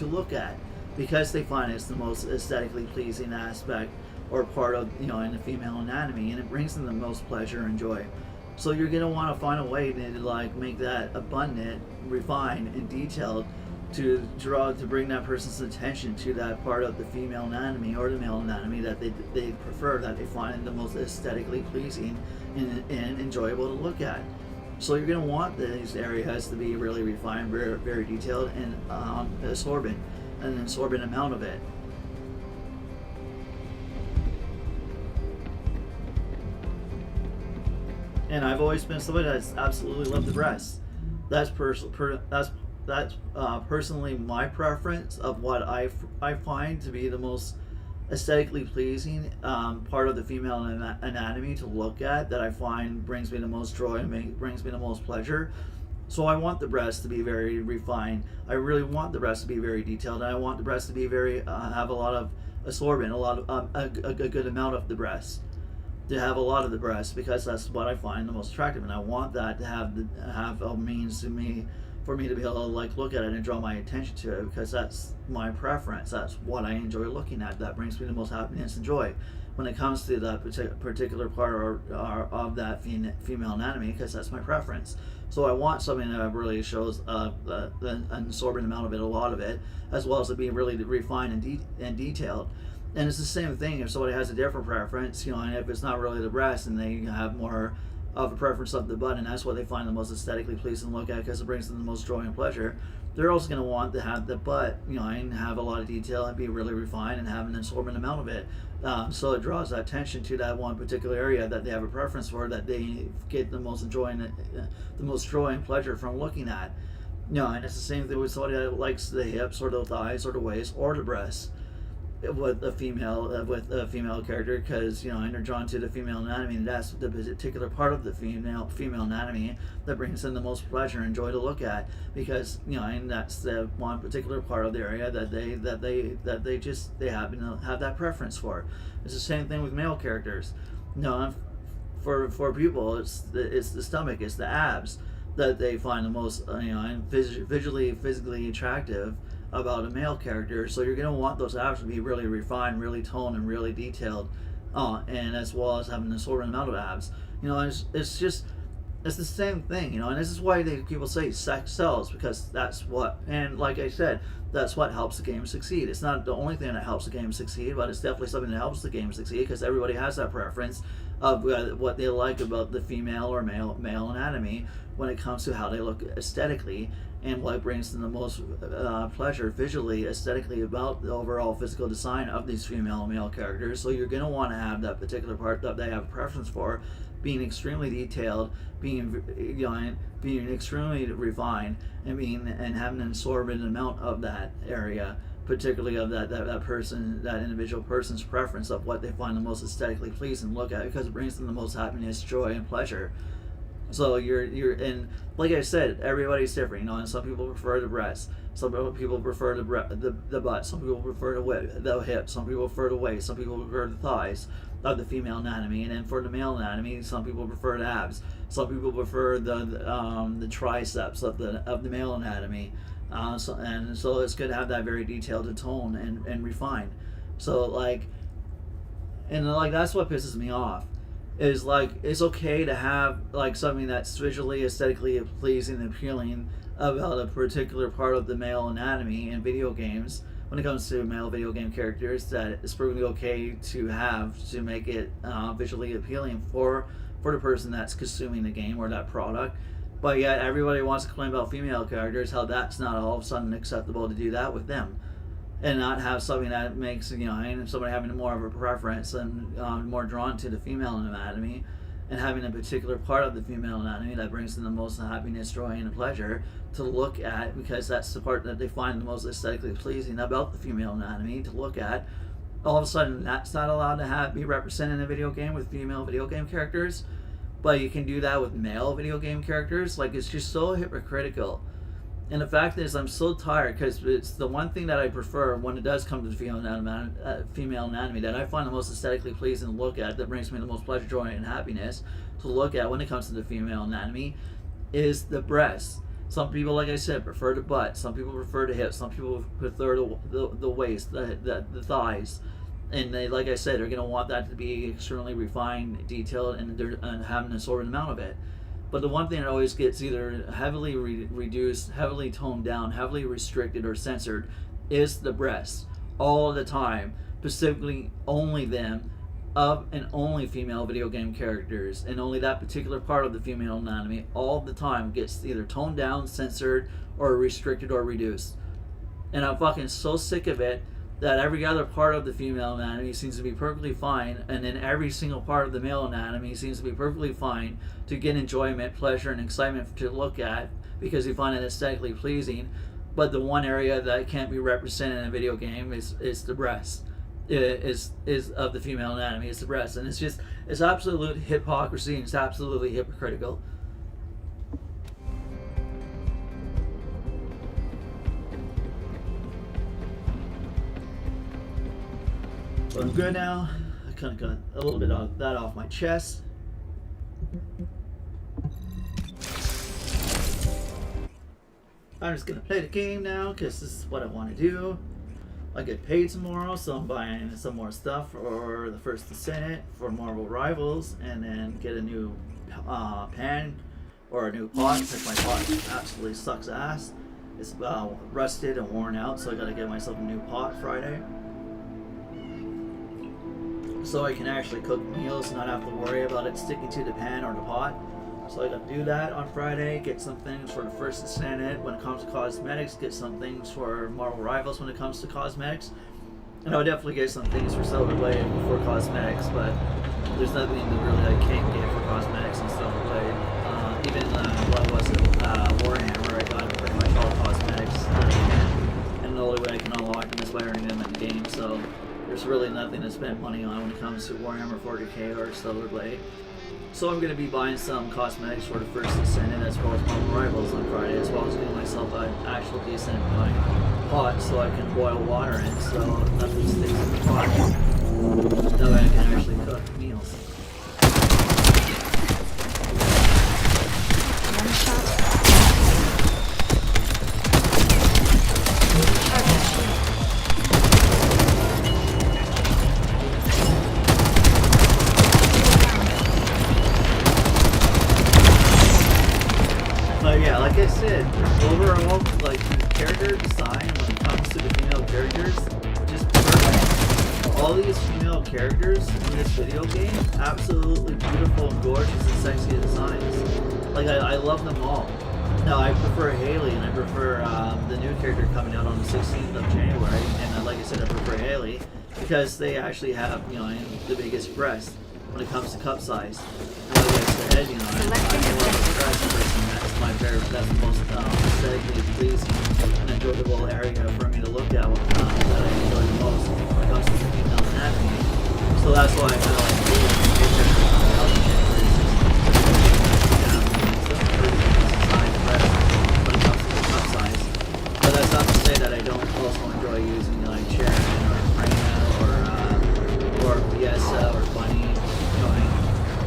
look at, because they find it's the most aesthetically pleasing aspect or part of in the female anatomy, and it brings them the most pleasure and joy. So you're gonna want to find a way to like make that abundant, refined, and detailed to bring that person's attention to that part of the female anatomy or the male anatomy that they prefer, that they find the most aesthetically pleasing and enjoyable to look at. So you're gonna want these areas to be really refined, very, very detailed, and an absorbent amount of it. And I've always been somebody that's absolutely loved the breasts. That's personally my preference of what I find to be the most aesthetically pleasing part of the female anatomy to look at, that I find brings me the most joy and brings me the most pleasure. So I want the breast to be very refined. I really want the breast to be very detailed, and I want the breast to be very have a lot of absorbent, a lot of a good amount of the breast, to have a lot of the breast, because that's what I find the most attractive, and I want that to have a means for me to be able to like look at it and draw my attention to it, because that's my preference. That's what I enjoy looking at. That brings me the most happiness and joy when it comes to that particular part of that female anatomy, because that's my preference. So I want something that really shows an absorbent amount of it, a lot of it, as well as to be really refined and detailed. And it's the same thing if somebody has a different preference, and if it's not really the breast and they have more of a preference of the butt, and that's what they find the most aesthetically pleasing to look at because it brings them the most joy and pleasure, they're also going to want to have the butt, and have a lot of detail and be really refined and have an absorbent amount of it. So it draws that attention to that one particular area that they have a preference for, that they get the most joy and pleasure from looking at. And it's the same thing with somebody that likes the hips or the thighs or the waist or the breasts with a female character, because and they're drawn to the female anatomy, and that's the particular part of the female anatomy that brings them the most pleasure and joy to look at, because and that's the one particular part of the area that they happen to have that preference for. It's the same thing with male characters. For people, it's the stomach, it's the abs that they find the most and visually, physically attractive about a male character. So you're going to want those abs to be really refined, really toned, and really detailed, and as well as having an assorted amount of abs. It's the same thing, and this is why people say sex sells, because that's what, and like I said, that's what helps the game succeed. It's not the only thing that helps the game succeed, but it's definitely something that helps the game succeed, because everybody has that preference of what they like about the female or male anatomy when it comes to how they look aesthetically, and what brings them the most pleasure visually, aesthetically, about the overall physical design of these female and male characters. So you're going to want to have that particular part that they have a preference for being extremely detailed, being extremely refined, and having an absorbent amount of that area, particularly of that individual person's preference of what they find the most aesthetically pleasing to look at, because it brings them the most happiness, joy, and pleasure. So and like I said, everybody's different, and some people prefer the breast, some people prefer the butt, some people prefer the hips, some people prefer the waist, some people prefer the thighs of the female anatomy, and then for the male anatomy, some people prefer the abs, some people prefer the triceps of the male anatomy, so it's good to have that very detailed and toned and refined. So that's what pisses me off. Is it's okay to have something that's visually, aesthetically pleasing and appealing about a particular part of the male anatomy in video games. When it comes to male video game characters, that it's perfectly okay to make it visually appealing for the person that's consuming the game or that product. But yet everybody wants to complain about female characters, how that's not all of a sudden acceptable to do that with them, and not have something that makes somebody having more of a preference and more drawn to the female anatomy, and having a particular part of the female anatomy that brings them the most happiness, joy, and pleasure to look at, because that's the part that they find the most aesthetically pleasing about the female anatomy to look at. All of a sudden, that's not allowed to be represented in a video game with female video game characters. but you can do that with male video game characters. Like, it's just so hypocritical. And the fact is, I'm so tired because it's the one thing that I prefer when it does come to the female anatomy that I find the most aesthetically pleasing to look at, that brings me the most pleasure, joy, and happiness to look at when it comes to the female anatomy, is the breasts. Some people, like I said, prefer the butt. Some people prefer the hips. Some people prefer the waist, the thighs. And they, like I said, they're going to want that to be extremely refined, detailed, and have an assorted amount of it. But the one thing that always gets either heavily reduced, heavily toned down, heavily restricted, or censored is the breasts. All the time. Specifically, only them, of and only female video game characters, and only that particular part of the female anatomy all the time gets either toned down, censored, or restricted or reduced. And I'm fucking so sick of it that every other part of the female anatomy seems to be perfectly fine, and then every single part of the male anatomy seems to be perfectly fine to get enjoyment, pleasure, and excitement to look at because you find it aesthetically pleasing. But the one area that can't be represented in a video game is the breast. Is of the female anatomy, is the breast. And it's absolute hypocrisy, and it's absolutely hypocritical. So I'm good now. I kind of got a little bit of that off my chest. I'm just gonna play the game now because this is what I want to do. I get paid tomorrow, so I'm buying some more stuff for the First Descendant for Marvel Rivals, and then get a new pan or a new pot because my pot absolutely sucks ass. It's rusted and worn out, so I gotta get myself a new pot Friday. So I can actually cook meals and not have to worry about it sticking to the pan or the pot. So I gotta do that on Friday, get some things for the First Descendant when it comes to cosmetics, get some things for Marvel Rivals when it comes to cosmetics. And I would definitely get some things for Silver Blade for cosmetics, but there's nothing that really I can't get for cosmetics and Silver Blade. Even, what was it, Warhammer, I got pretty much all cosmetics. And the only way I can unlock them is by earning them in the game, so there's really nothing to spend money on when it comes to Warhammer 40k or Silver Blade. So I'm going to be buying some cosmetics for the First Descendant as well as Marvel Rivals on Friday, as well as getting myself an actual decent pot so I can boil water in so nothing sticks in the pot. That way I can actually cook meals. Yeah, like I said, overall, like, the character design when it comes to the female characters, just perfect. All these female characters in this video game, absolutely beautiful and gorgeous and sexy designs. Like, I love them all. Now, I prefer Haley, and I prefer the new character coming out on the 16th of January, and like I said, I prefer Haley, because they actually have, the biggest breast when it comes to cup size. And like I said, I love the breast. That's the most aesthetically pleasing and enjoyable area for me to look at that I enjoy the most when it comes to the female anatomy. So that's why I kind of like when it comes to the cup size. But that's not to say that I don't also enjoy using like Sharon or Freyna or Biesa or Bunny,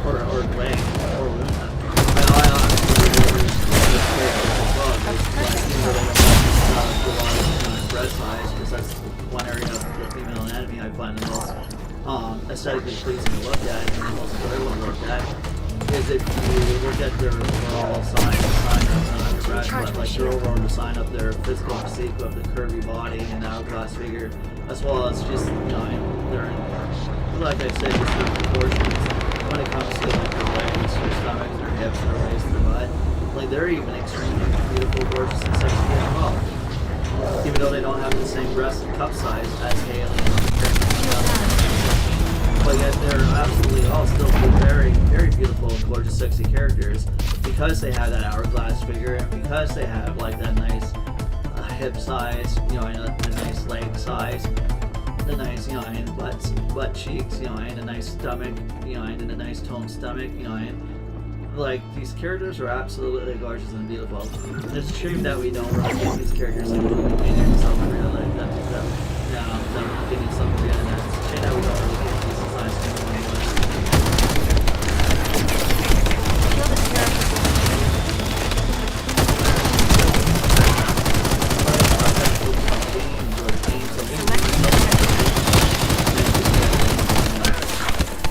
or Glenn or Luna. Breast size, because that's one area of the female anatomy I find the most aesthetically pleasing to look at and the most enjoyable to look at. Is if you look at their overall their overall design of their physical physique of the curvy body and the hourglass figure, as well as just they're like I said, just their proportions when it comes to like their legs, their stomachs, their hips, their waist, their butt. Like they're even extremely beautiful, gorgeous, and sexy as well. Even though they don't have the same breast and cup size as Haley and but yet they're absolutely all still very, very beautiful and gorgeous, sexy characters because they have that hourglass figure and because they have like that nice hip size, and a nice leg size, the nice, and butt cheeks, and a nice stomach, and a nice toned stomach, Like, these characters are absolutely gorgeous and beautiful. It's a shame that we don't really get these characters in some real life. Getting some real life. It's a shame that we don't really get these designs in real life.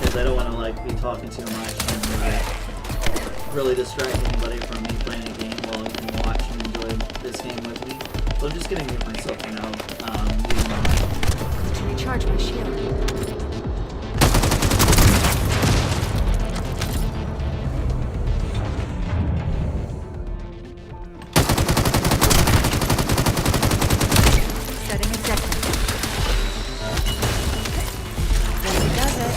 Because I don't want to like be talking too much and really distract anybody from me playing a game while you can watch and enjoy this game with me. So I'm just gonna mute myself for now.
To recharge my shield. Setting objective. Really does it.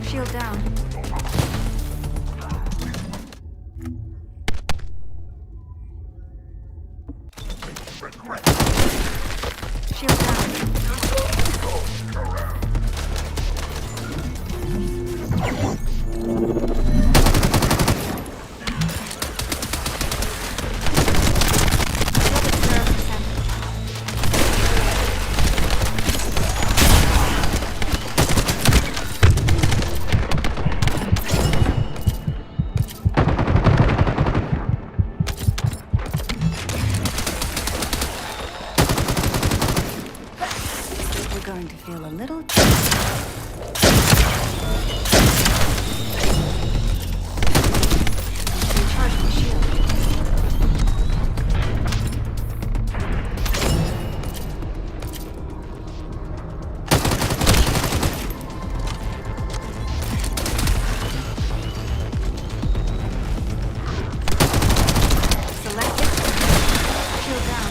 Shield down. Shield down. Going to feel a little recharge my shield. Select it. Shield down.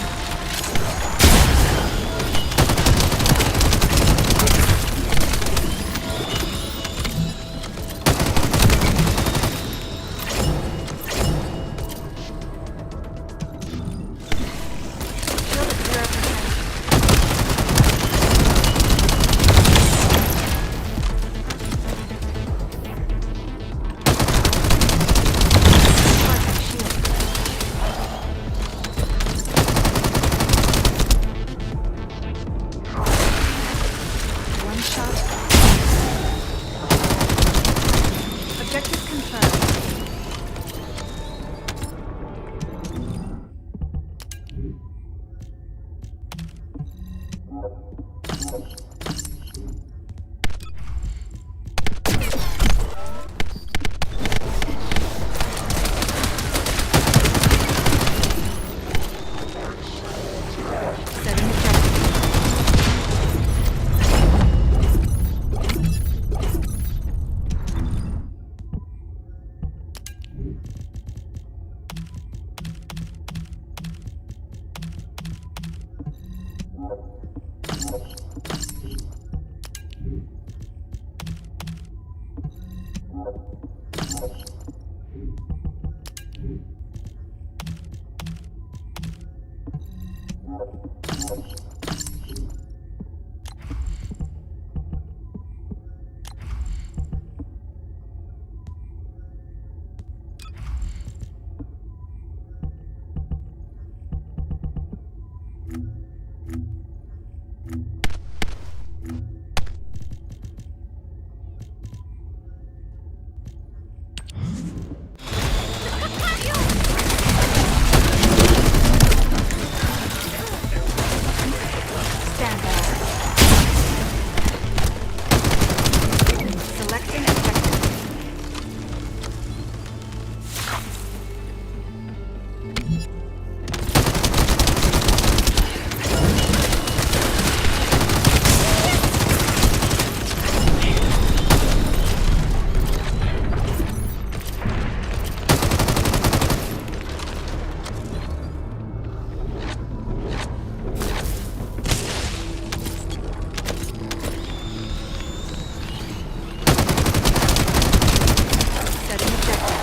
Setting objective.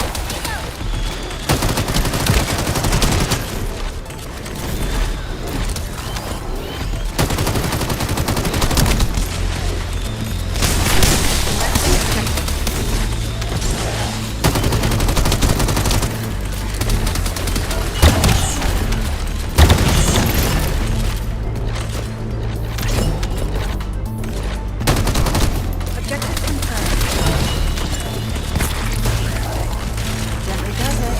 Objective confirmed. Gently does it.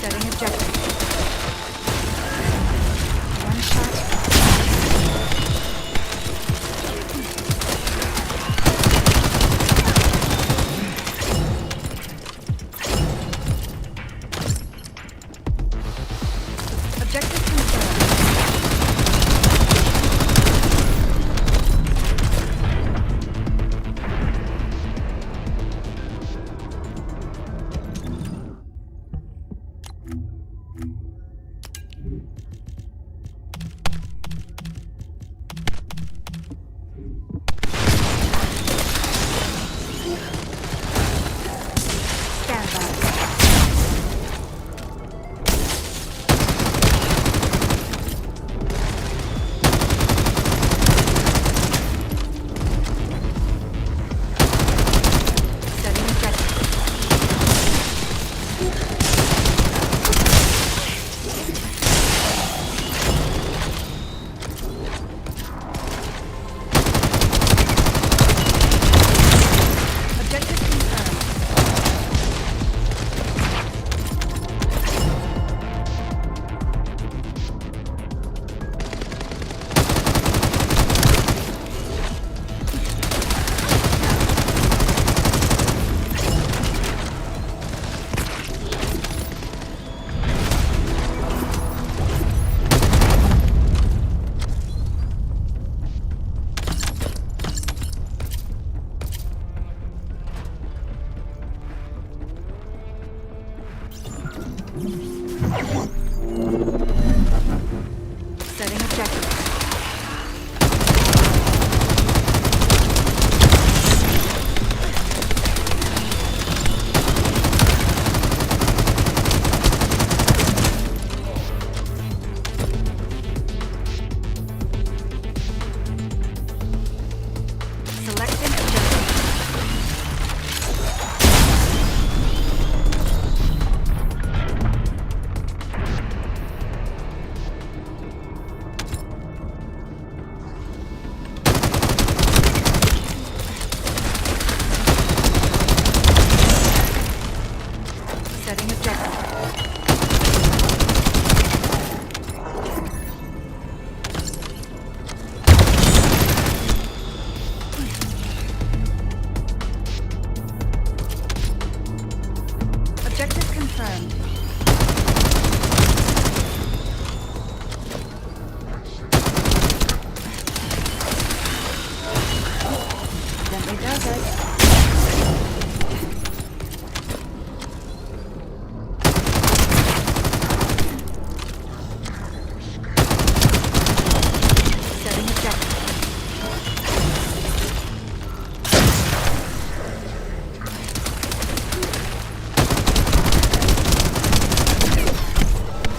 Setting objective. One shot. Objective confirmed. Stand by. Setting objective. Objective confirmed. Setting objective. Selecting objective. Setting objective. Objective confirmed. Gently does it. Setting objective.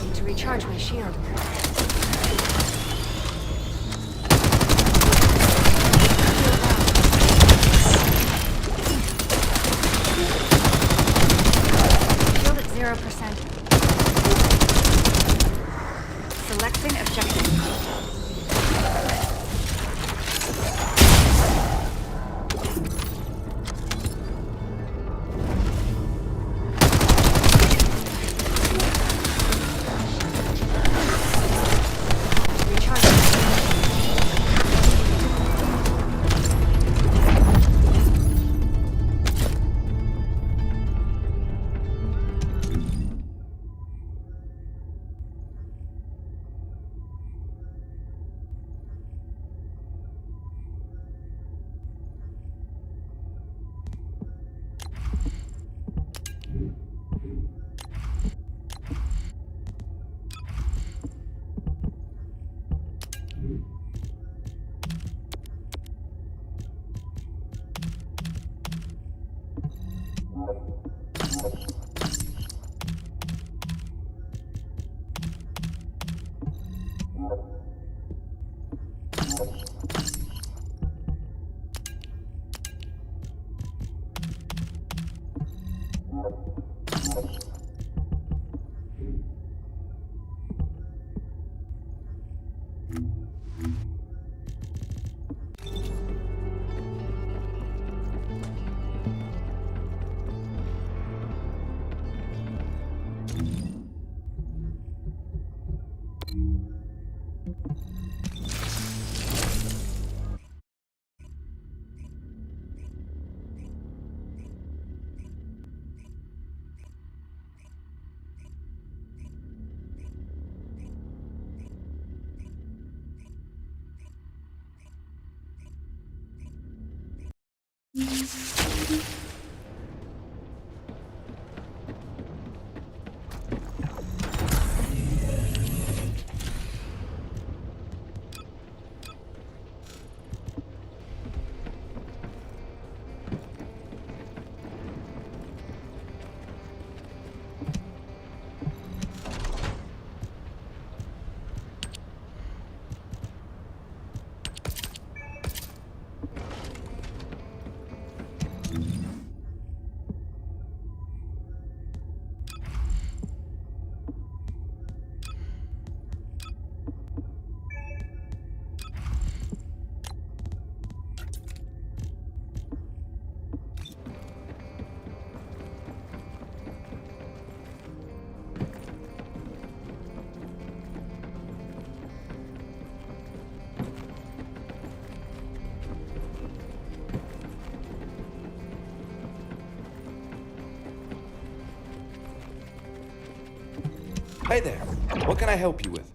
Need to recharge my shield.
Hey there. What can I help you with?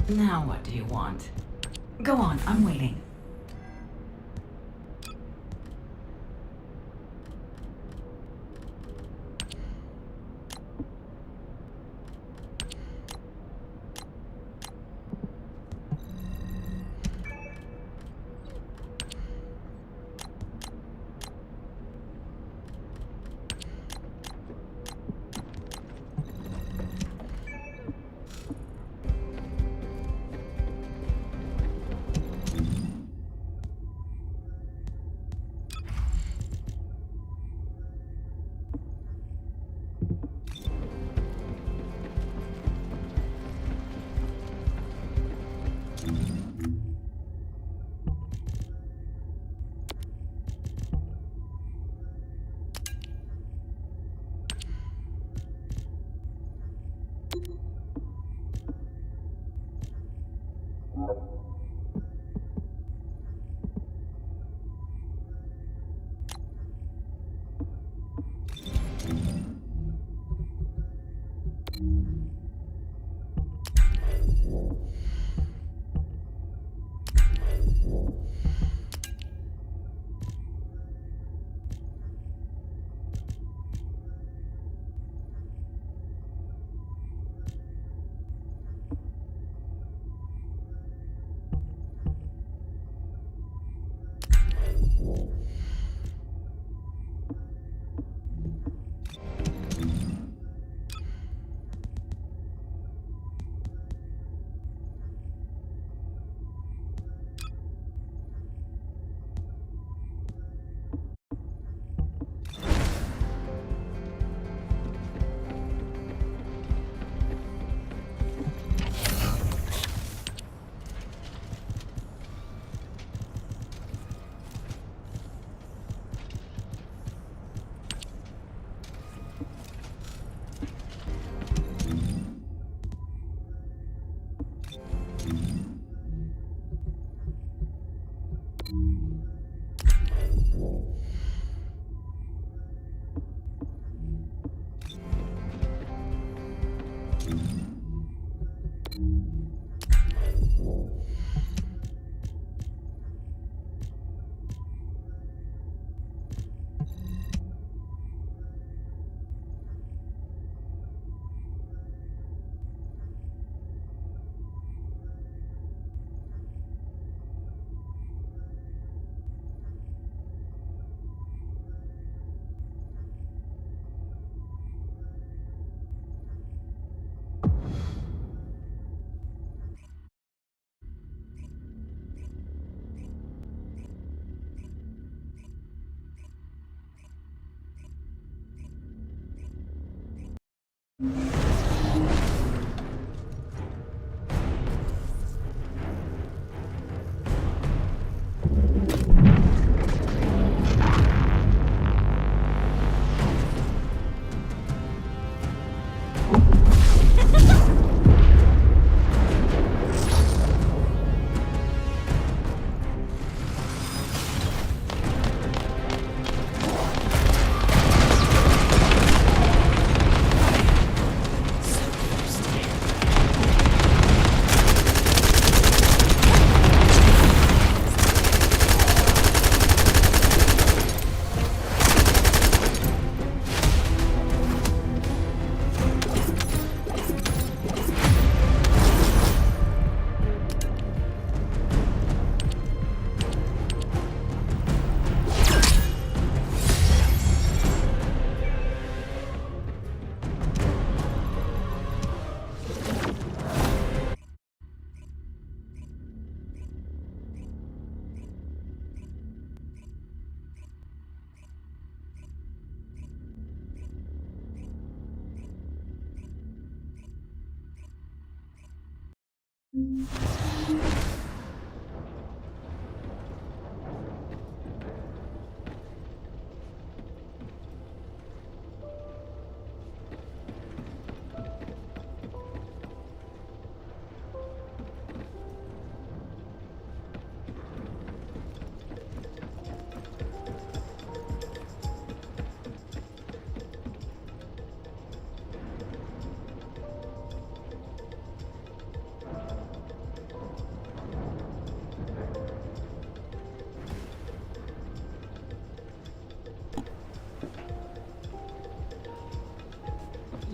Now what do you want? Go on, I'm waiting.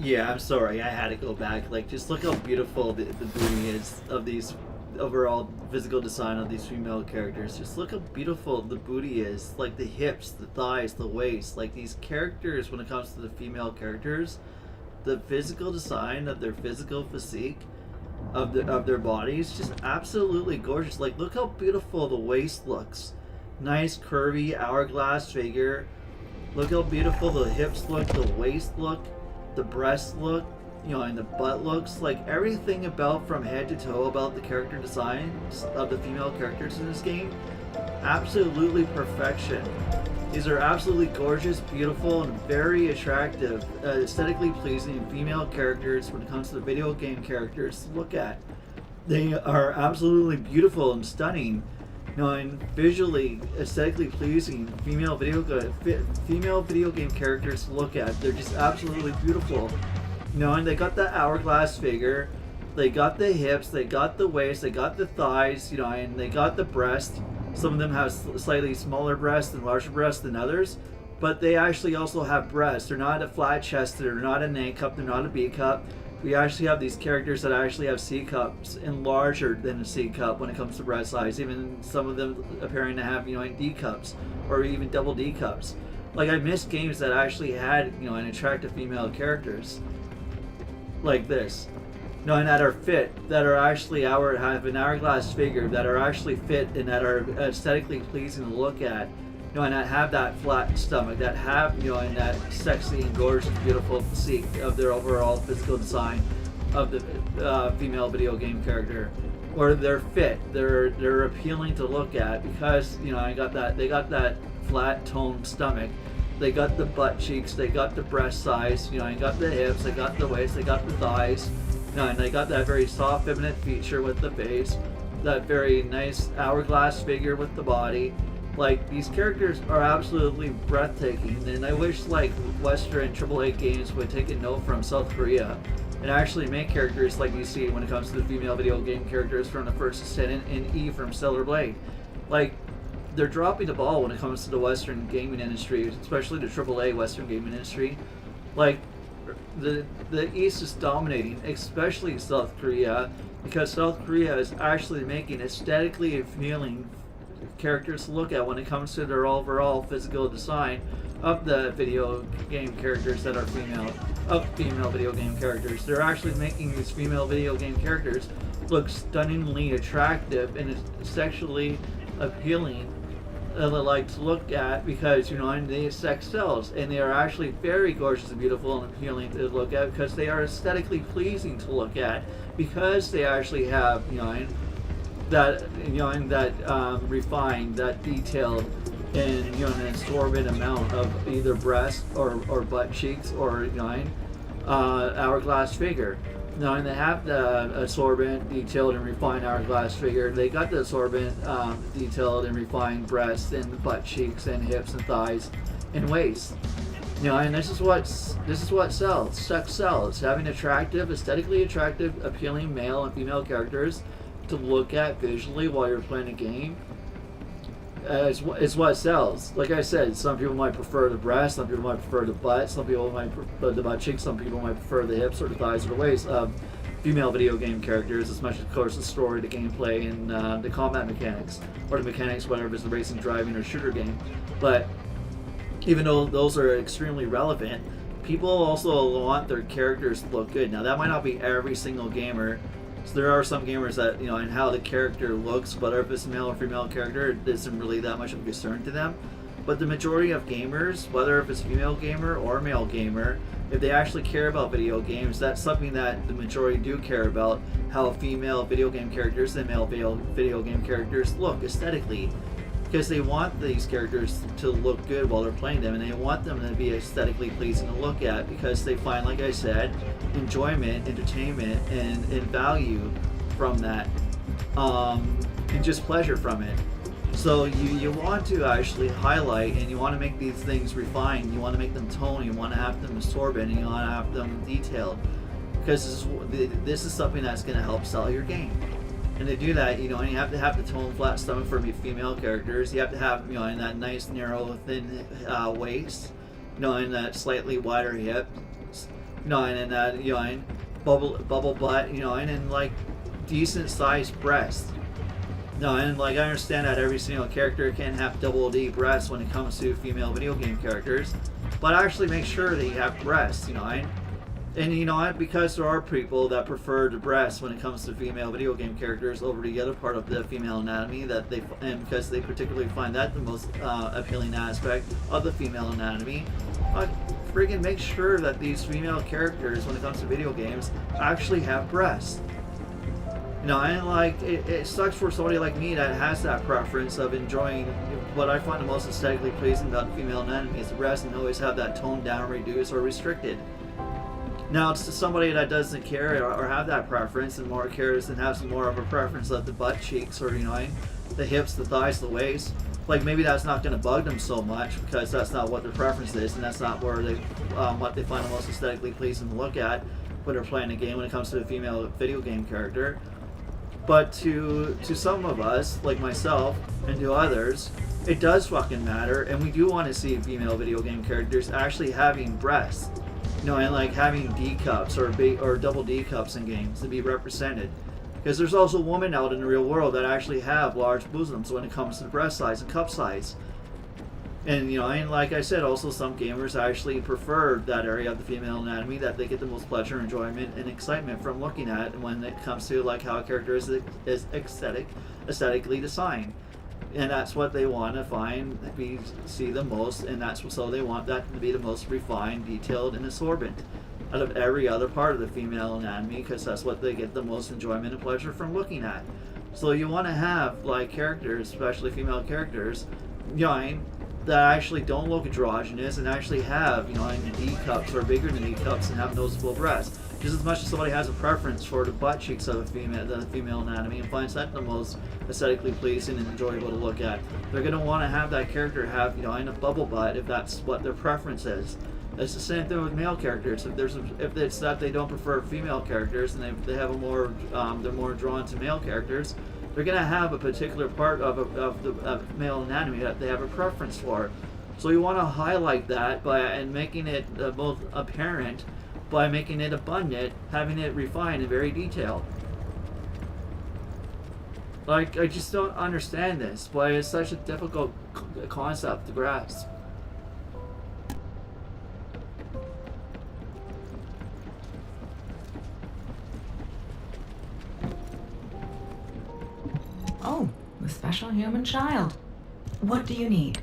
Yeah, I'm sorry, I had to go back. Like, just look how beautiful the booty is of these overall physical design of these female characters. Just look how beautiful the booty is. Like, the hips, the thighs, the waist. Like, these characters, when it comes to the female characters, the physical design of their physical physique, of their bodies, just absolutely gorgeous. Like, look how beautiful the waist looks. Nice, curvy, hourglass figure. Look how beautiful the hips look, the waist look, the breasts look, you know, and the butt looks. Like, everything about from head to toe about the character designs of the female characters in this game, absolutely perfection. These are absolutely gorgeous, beautiful, and very attractive, aesthetically pleasing female characters when it comes to the video game characters to look at. They are absolutely beautiful and stunning, you know, and visually, aesthetically pleasing female video game characters to look at. They're just absolutely beautiful. You know, and they got the hourglass figure, they got the hips, they got the waist, they got the thighs, you know, and they got the breast. Some of them have slightly smaller breasts and larger breasts than others, but they actually also have breasts. They're not a flat chested, they're not an A cup, they're not a B cup. We actually have these characters that actually have C cups and larger than a C cup when it comes to breast size. Even some of them appearing to have, you know, D cups or even double D cups. Like, I missed games that actually had, you know, an attractive female characters like this. No, and that are fit, that are actually have an hourglass figure, that are actually fit and that are aesthetically pleasing to look at. You know, and that have that flat stomach, that have, you know, and that sexy and gorgeous, beautiful physique of their overall physical design of the female video game character. Or they're fit, they're appealing to look at because, you know, they got that flat toned stomach. They got the butt cheeks, they got the breast size, you know, and got the hips, they got the waist, they got the thighs. You know, and they got that very soft feminine feature with the face, that very nice hourglass figure with the body. Like, these characters are absolutely breathtaking, and I wish, like, Western AAA games would take a note from South Korea and actually make characters like you see when it comes to the female video game characters from the First Descendant and E from Stellar Blade. Like, they're dropping the ball when it comes to the Western gaming industry, especially the AAA Western gaming industry. Like, the East is dominating, especially South Korea, because South Korea is actually making aesthetically appealing characters to look at when it comes to their overall physical design of the video game characters that are female video game characters. They're actually making these female video game characters look stunningly attractive and sexually appealing, like to look at, because, you know, and they sex sells, and they are actually very gorgeous and beautiful and appealing to look at because they are aesthetically pleasing to look at, because they actually have, you know, that refined, that detailed, and, you know, an assorted amount of either breast or butt cheeks or, you know, hourglass figure. You know, and they have the assorbent, detailed, and refined hourglass figure. They got the assorbent, detailed, and refined breasts and the butt cheeks and hips and thighs and waist. You know, and this is what sells. Sex sells. Having attractive, aesthetically attractive, appealing male and female characters to look at visually while you're playing a game is what sells. Like I said, some people might prefer the breast, some people might prefer the butt, some people might prefer the butt cheeks, some people might prefer the hips or the thighs or the waist of female video game characters, as much as, of course, the story, the gameplay, and the combat mechanics, or the mechanics, whatever it's the racing, driving, or shooter game. But even though those are extremely relevant, people also want their characters to look good. Now, that might not be every single gamer. So there are some gamers that, you know, and how the character looks, whether if it's a male or female character, it isn't really that much of a concern to them. But the majority of gamers, whether if it's female gamer or male gamer, if they actually care about video games, that's something that the majority do care about, how female video game characters and male video game characters look aesthetically. Because they want these characters to look good while they're playing them, and they want them to be aesthetically pleasing to look at, because they find, like I said, enjoyment, entertainment, and value from that, and just pleasure from it. So you want to actually highlight, and you want to make these things refined, you want to make them toned, you want to have them absorbent, and you want to have them detailed, because this is something that's going to help sell your game. And to do that, you have to have the tone flat stomach for female characters. You have to have, and that nice narrow thin waist, and that slightly wider hip, and that, and bubble butt, and then like decent sized breasts. And like I understand that every single character can have double D breasts when it comes to female video game characters, but actually make sure that you have breasts, And because there are people that prefer the breasts when it comes to female video game characters over the other part of the female anatomy, and because they particularly find that the most appealing aspect of the female anatomy, friggin' make sure that these female characters, when it comes to video games, actually have breasts. And like it sucks for somebody like me that has that preference of enjoying what I find the most aesthetically pleasing about the female anatomy is the breasts, and always have that toned down, reduced, or restricted. Now, it's to somebody that doesn't care or have that preference, and more cares and has more of a preference of the butt cheeks, or the hips, the thighs, the waist. Like, maybe that's not going to bug them so much, because that's not what their preference is, and that's not where they what they find the most aesthetically pleasing to look at when they're playing a game when it comes to a female video game character. But to some of us, like myself, and to others, it does fucking matter, and we do want to see female video game characters actually having breasts. And like having D cups or double D cups in games to be represented, because there's also women out in the real world that actually have large bosoms when it comes to the breast size and cup size. And and like I said, also some gamers actually prefer that area of the female anatomy that they get the most pleasure, enjoyment, and excitement from looking at when it comes to like how a character is aesthetically designed. And that's what they want to see the most, and so they want that to be the most refined, detailed, and absorbent out of every other part of the female anatomy, because that's what they get the most enjoyment and pleasure from looking at. So you want to have like characters, especially female characters, that actually don't look androgynous and actually have D cups or bigger than D cups and have noticeable breasts. Just as much as somebody has a preference for the butt cheeks of the female anatomy and finds that the most aesthetically pleasing and enjoyable to look at, they're going to want to have that character have a bubble butt if that's what their preference is. It's the same thing with male characters. If it's that they don't prefer female characters and they have they're more drawn to male characters, they're going to have a particular part of male anatomy that they have a preference for. So you want to highlight that and making it both apparent, by making it abundant, having it refined and very detailed. Like, I just don't understand this, but it's such a difficult concept to grasp.
Oh, the special human child. What do you need?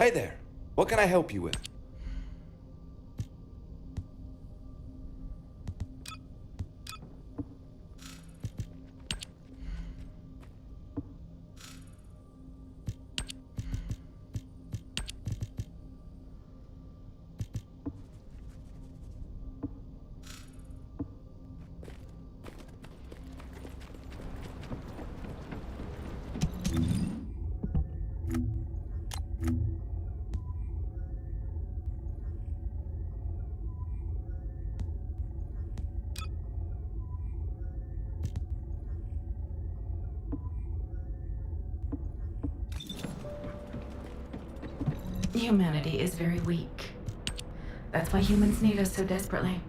Hey there. What can I help you with?
Humanity is very weak. That's why humans need us so desperately.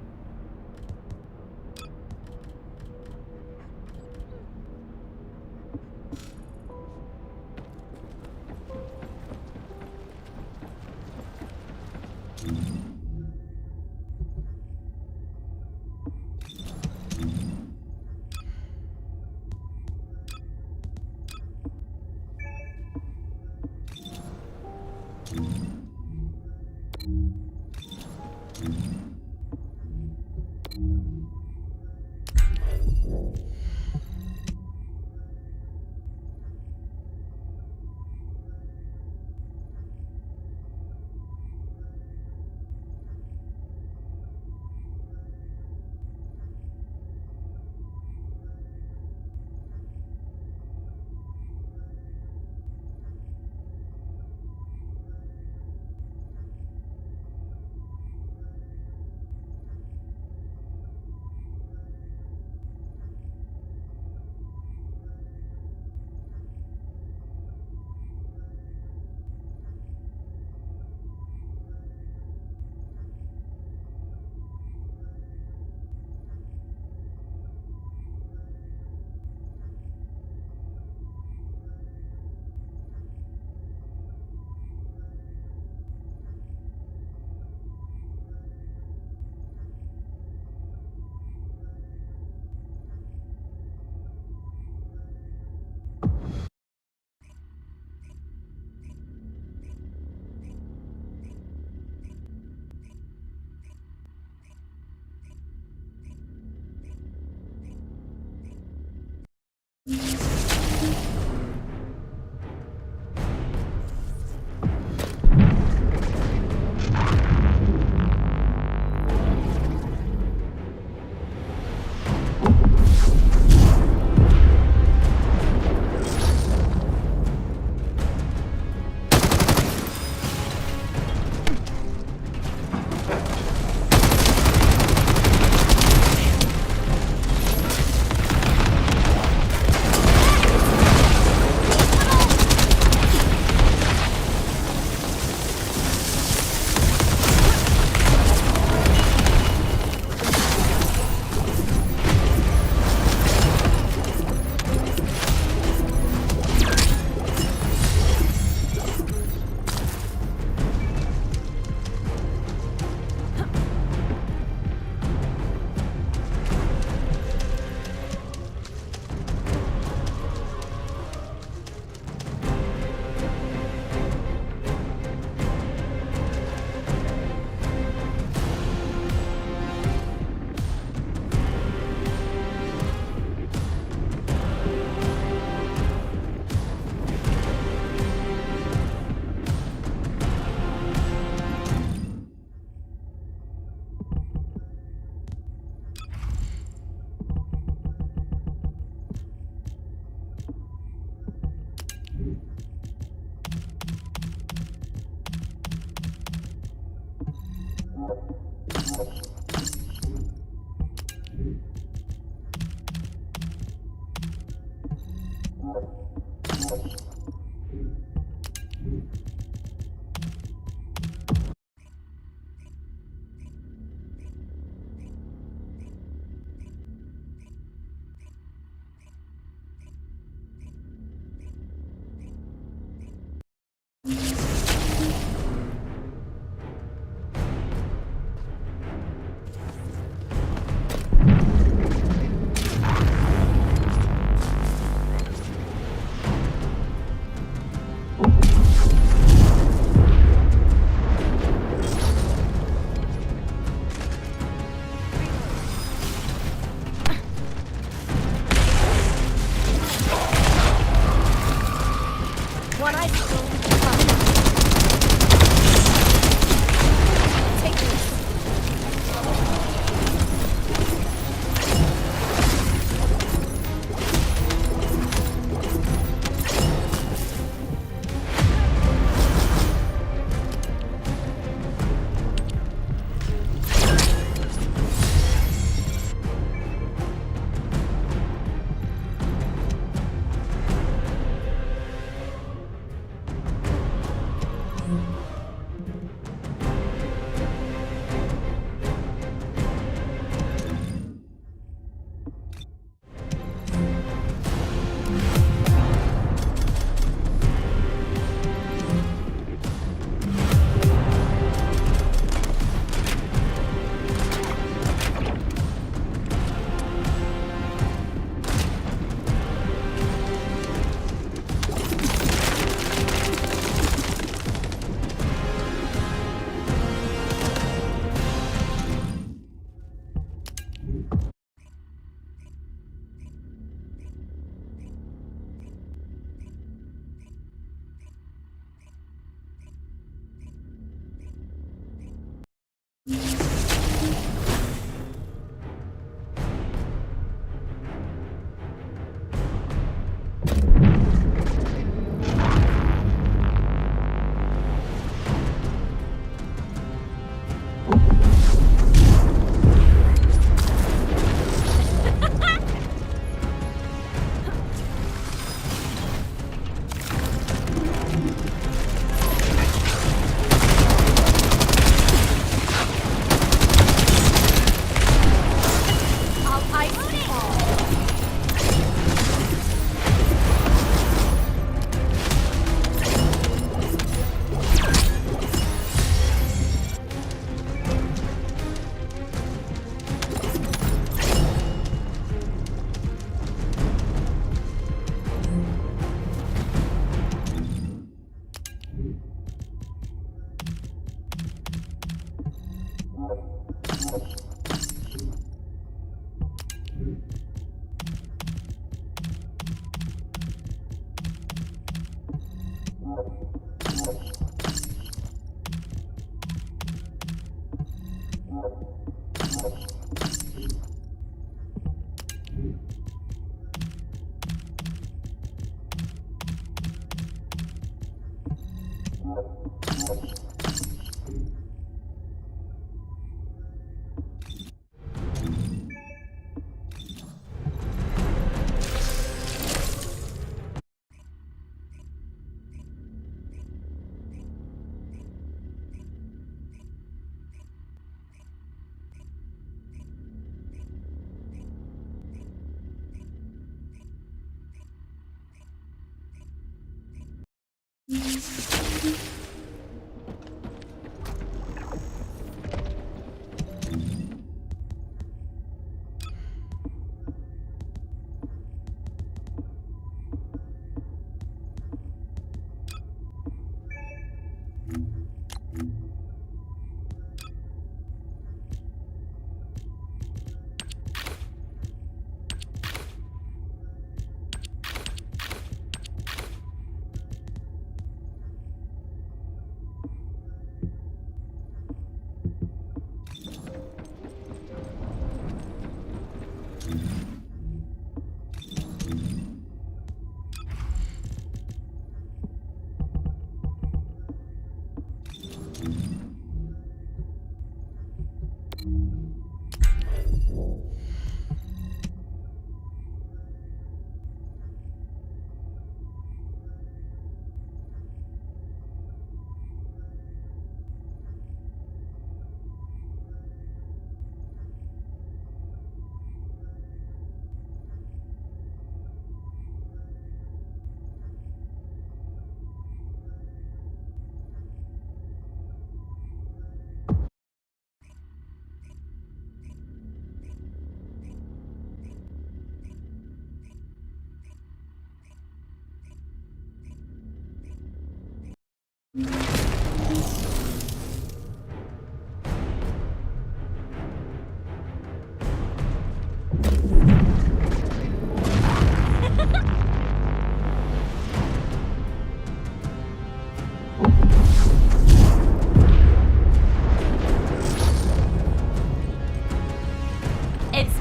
It's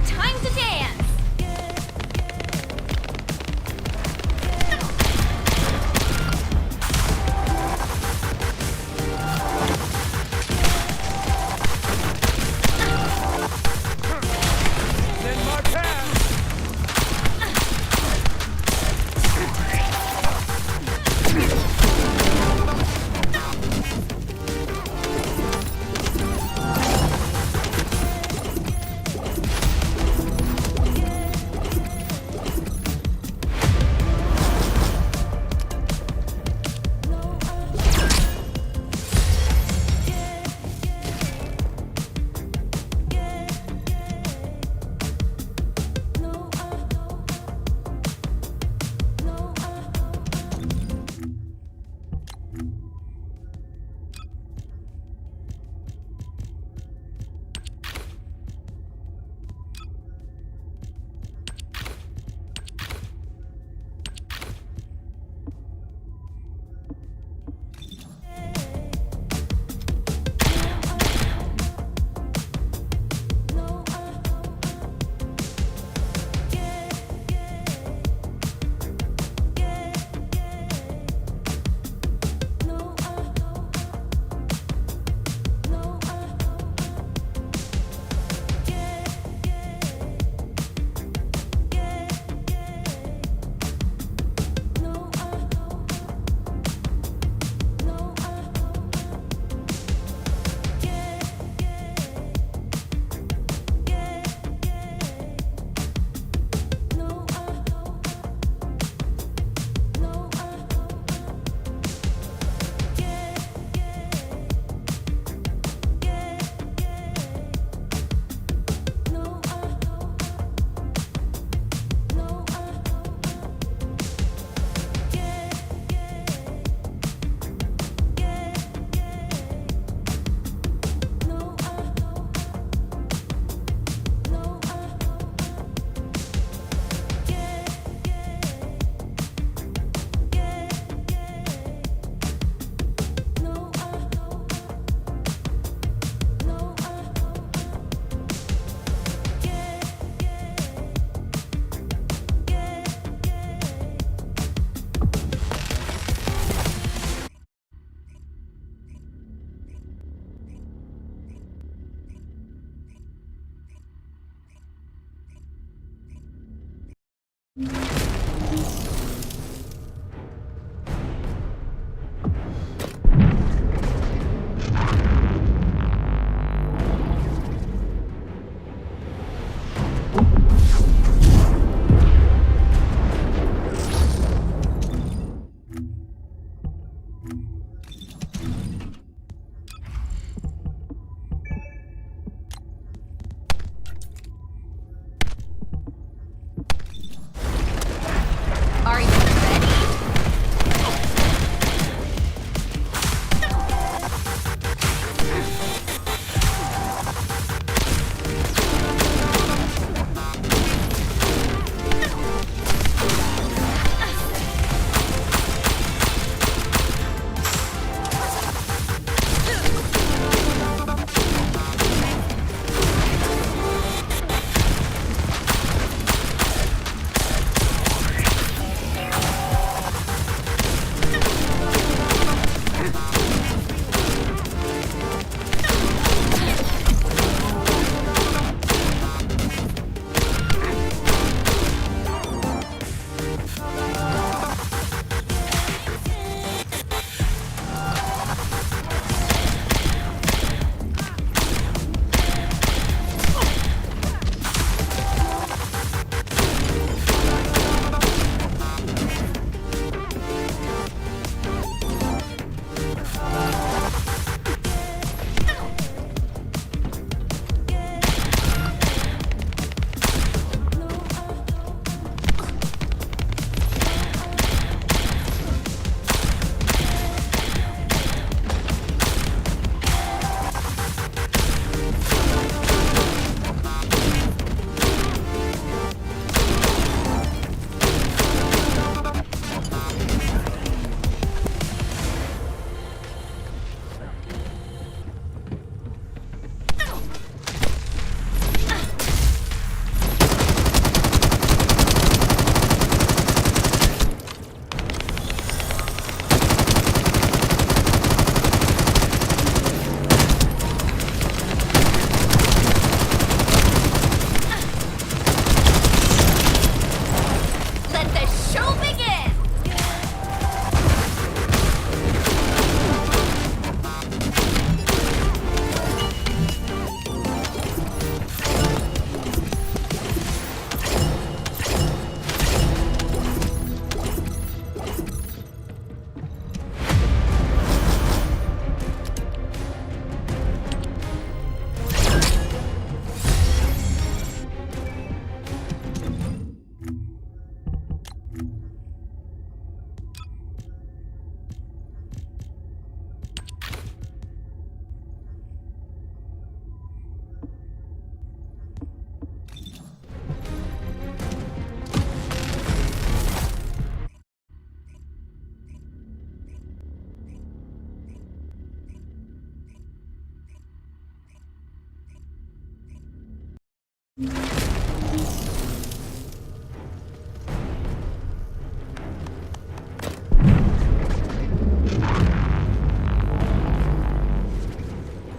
time to dance!
Then my path!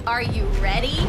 Are you ready?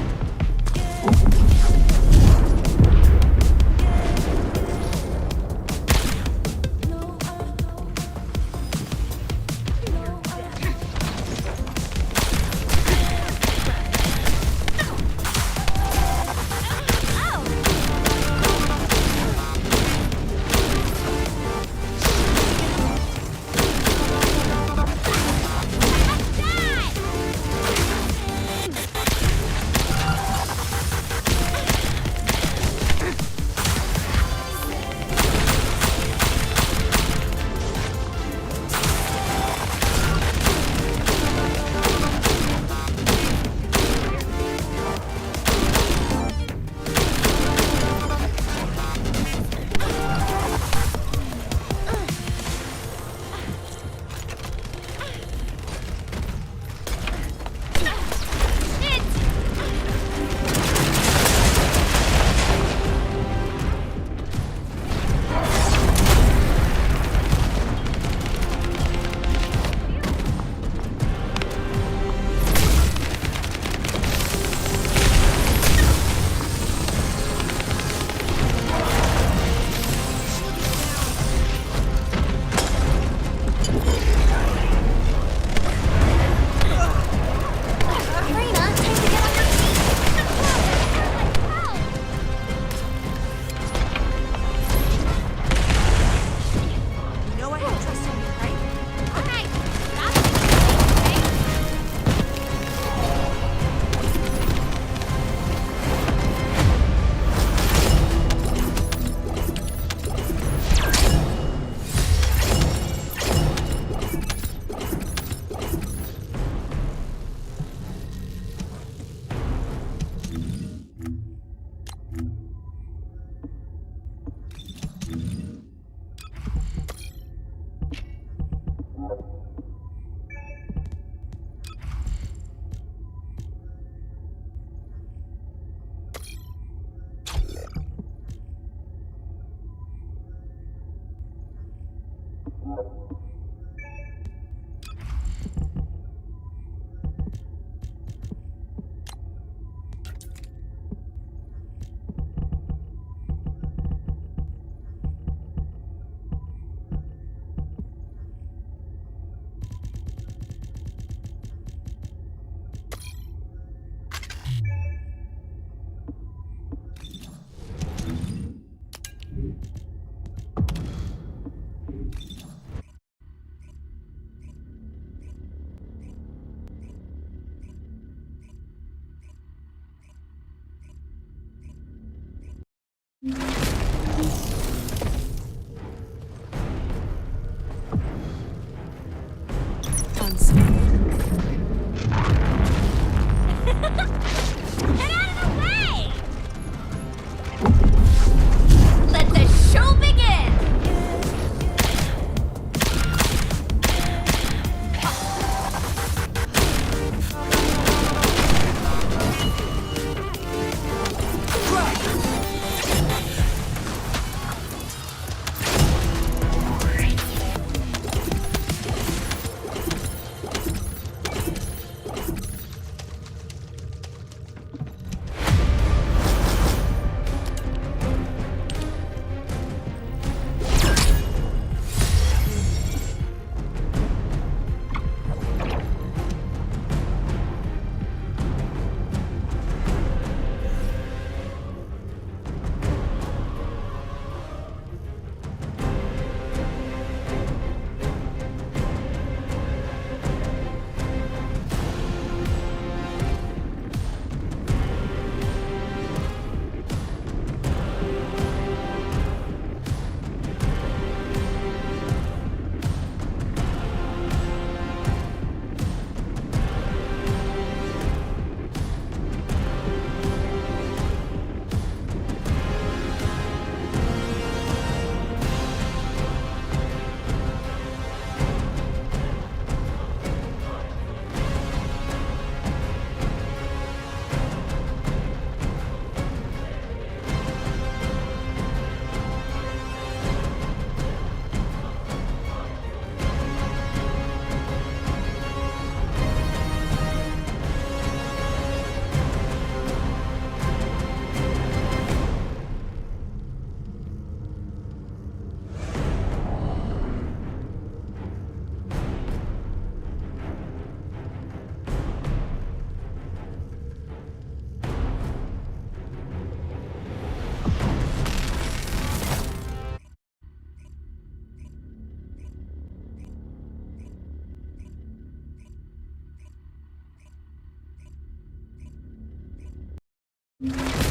Let's go!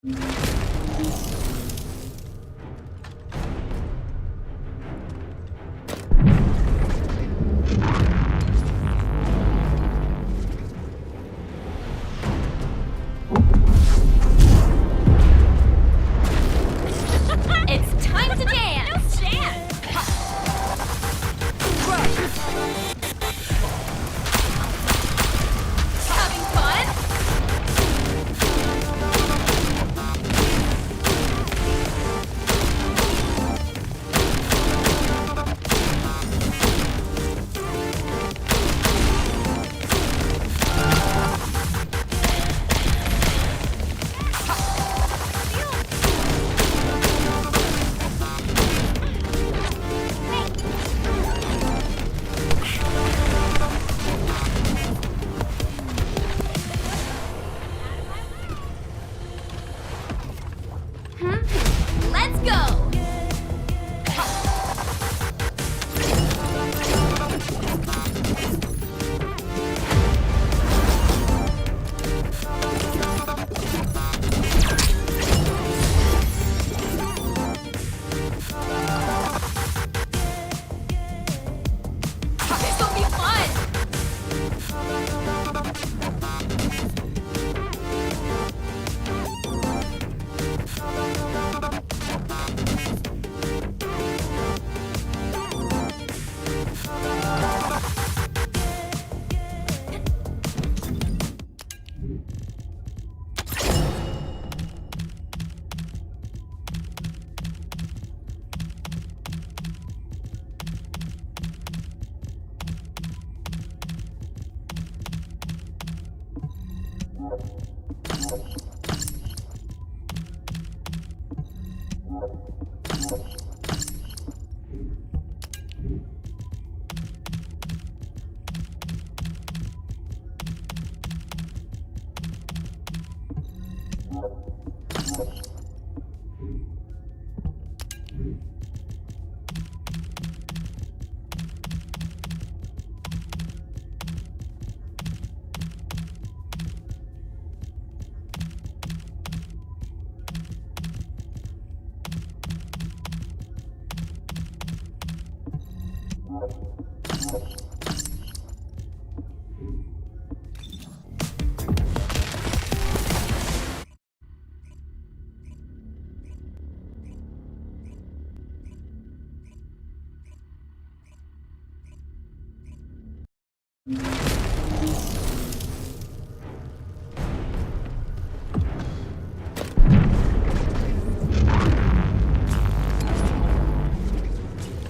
It's time to dance! Dance! Having fun? Let's go! This'll be fun!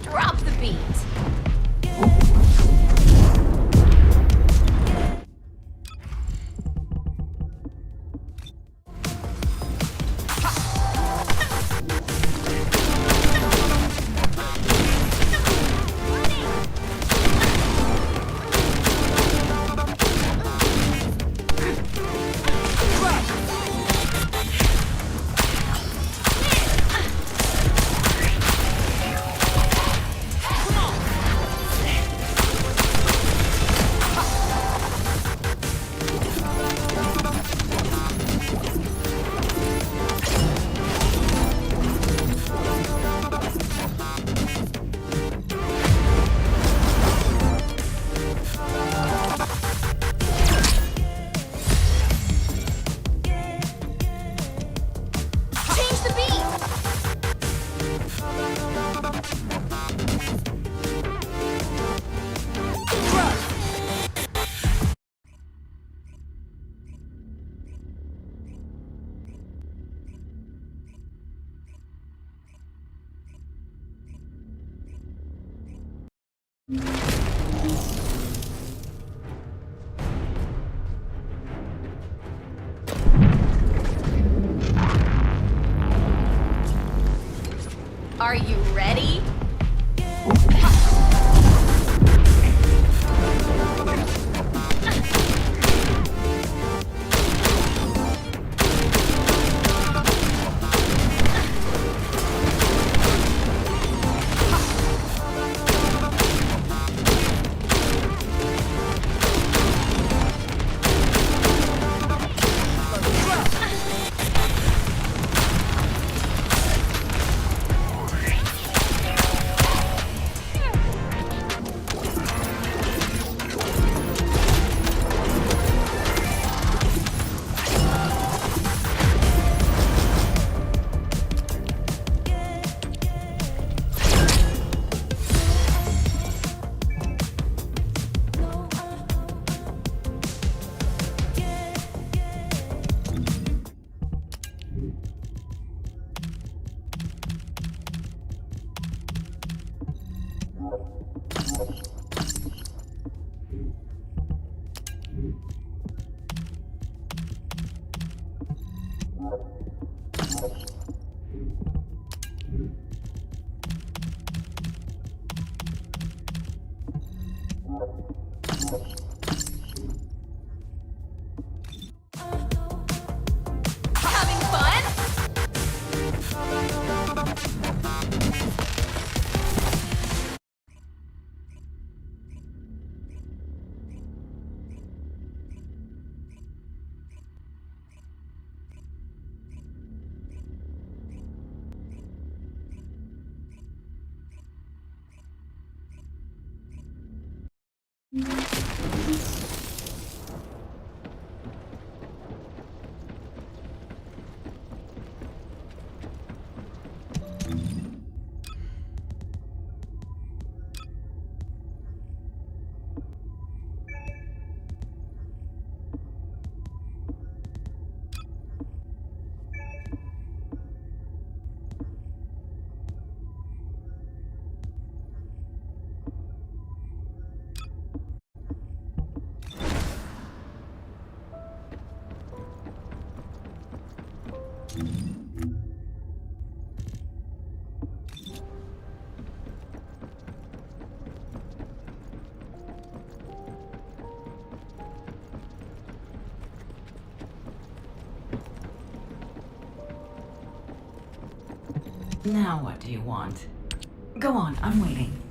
Drop the beat! Change the beat! Are you ready? Having fun?
Now what do you want? Go on, I'm waiting.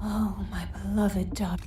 Oh, my beloved daughter.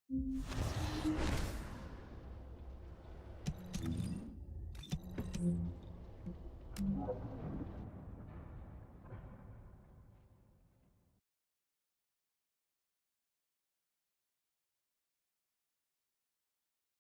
it.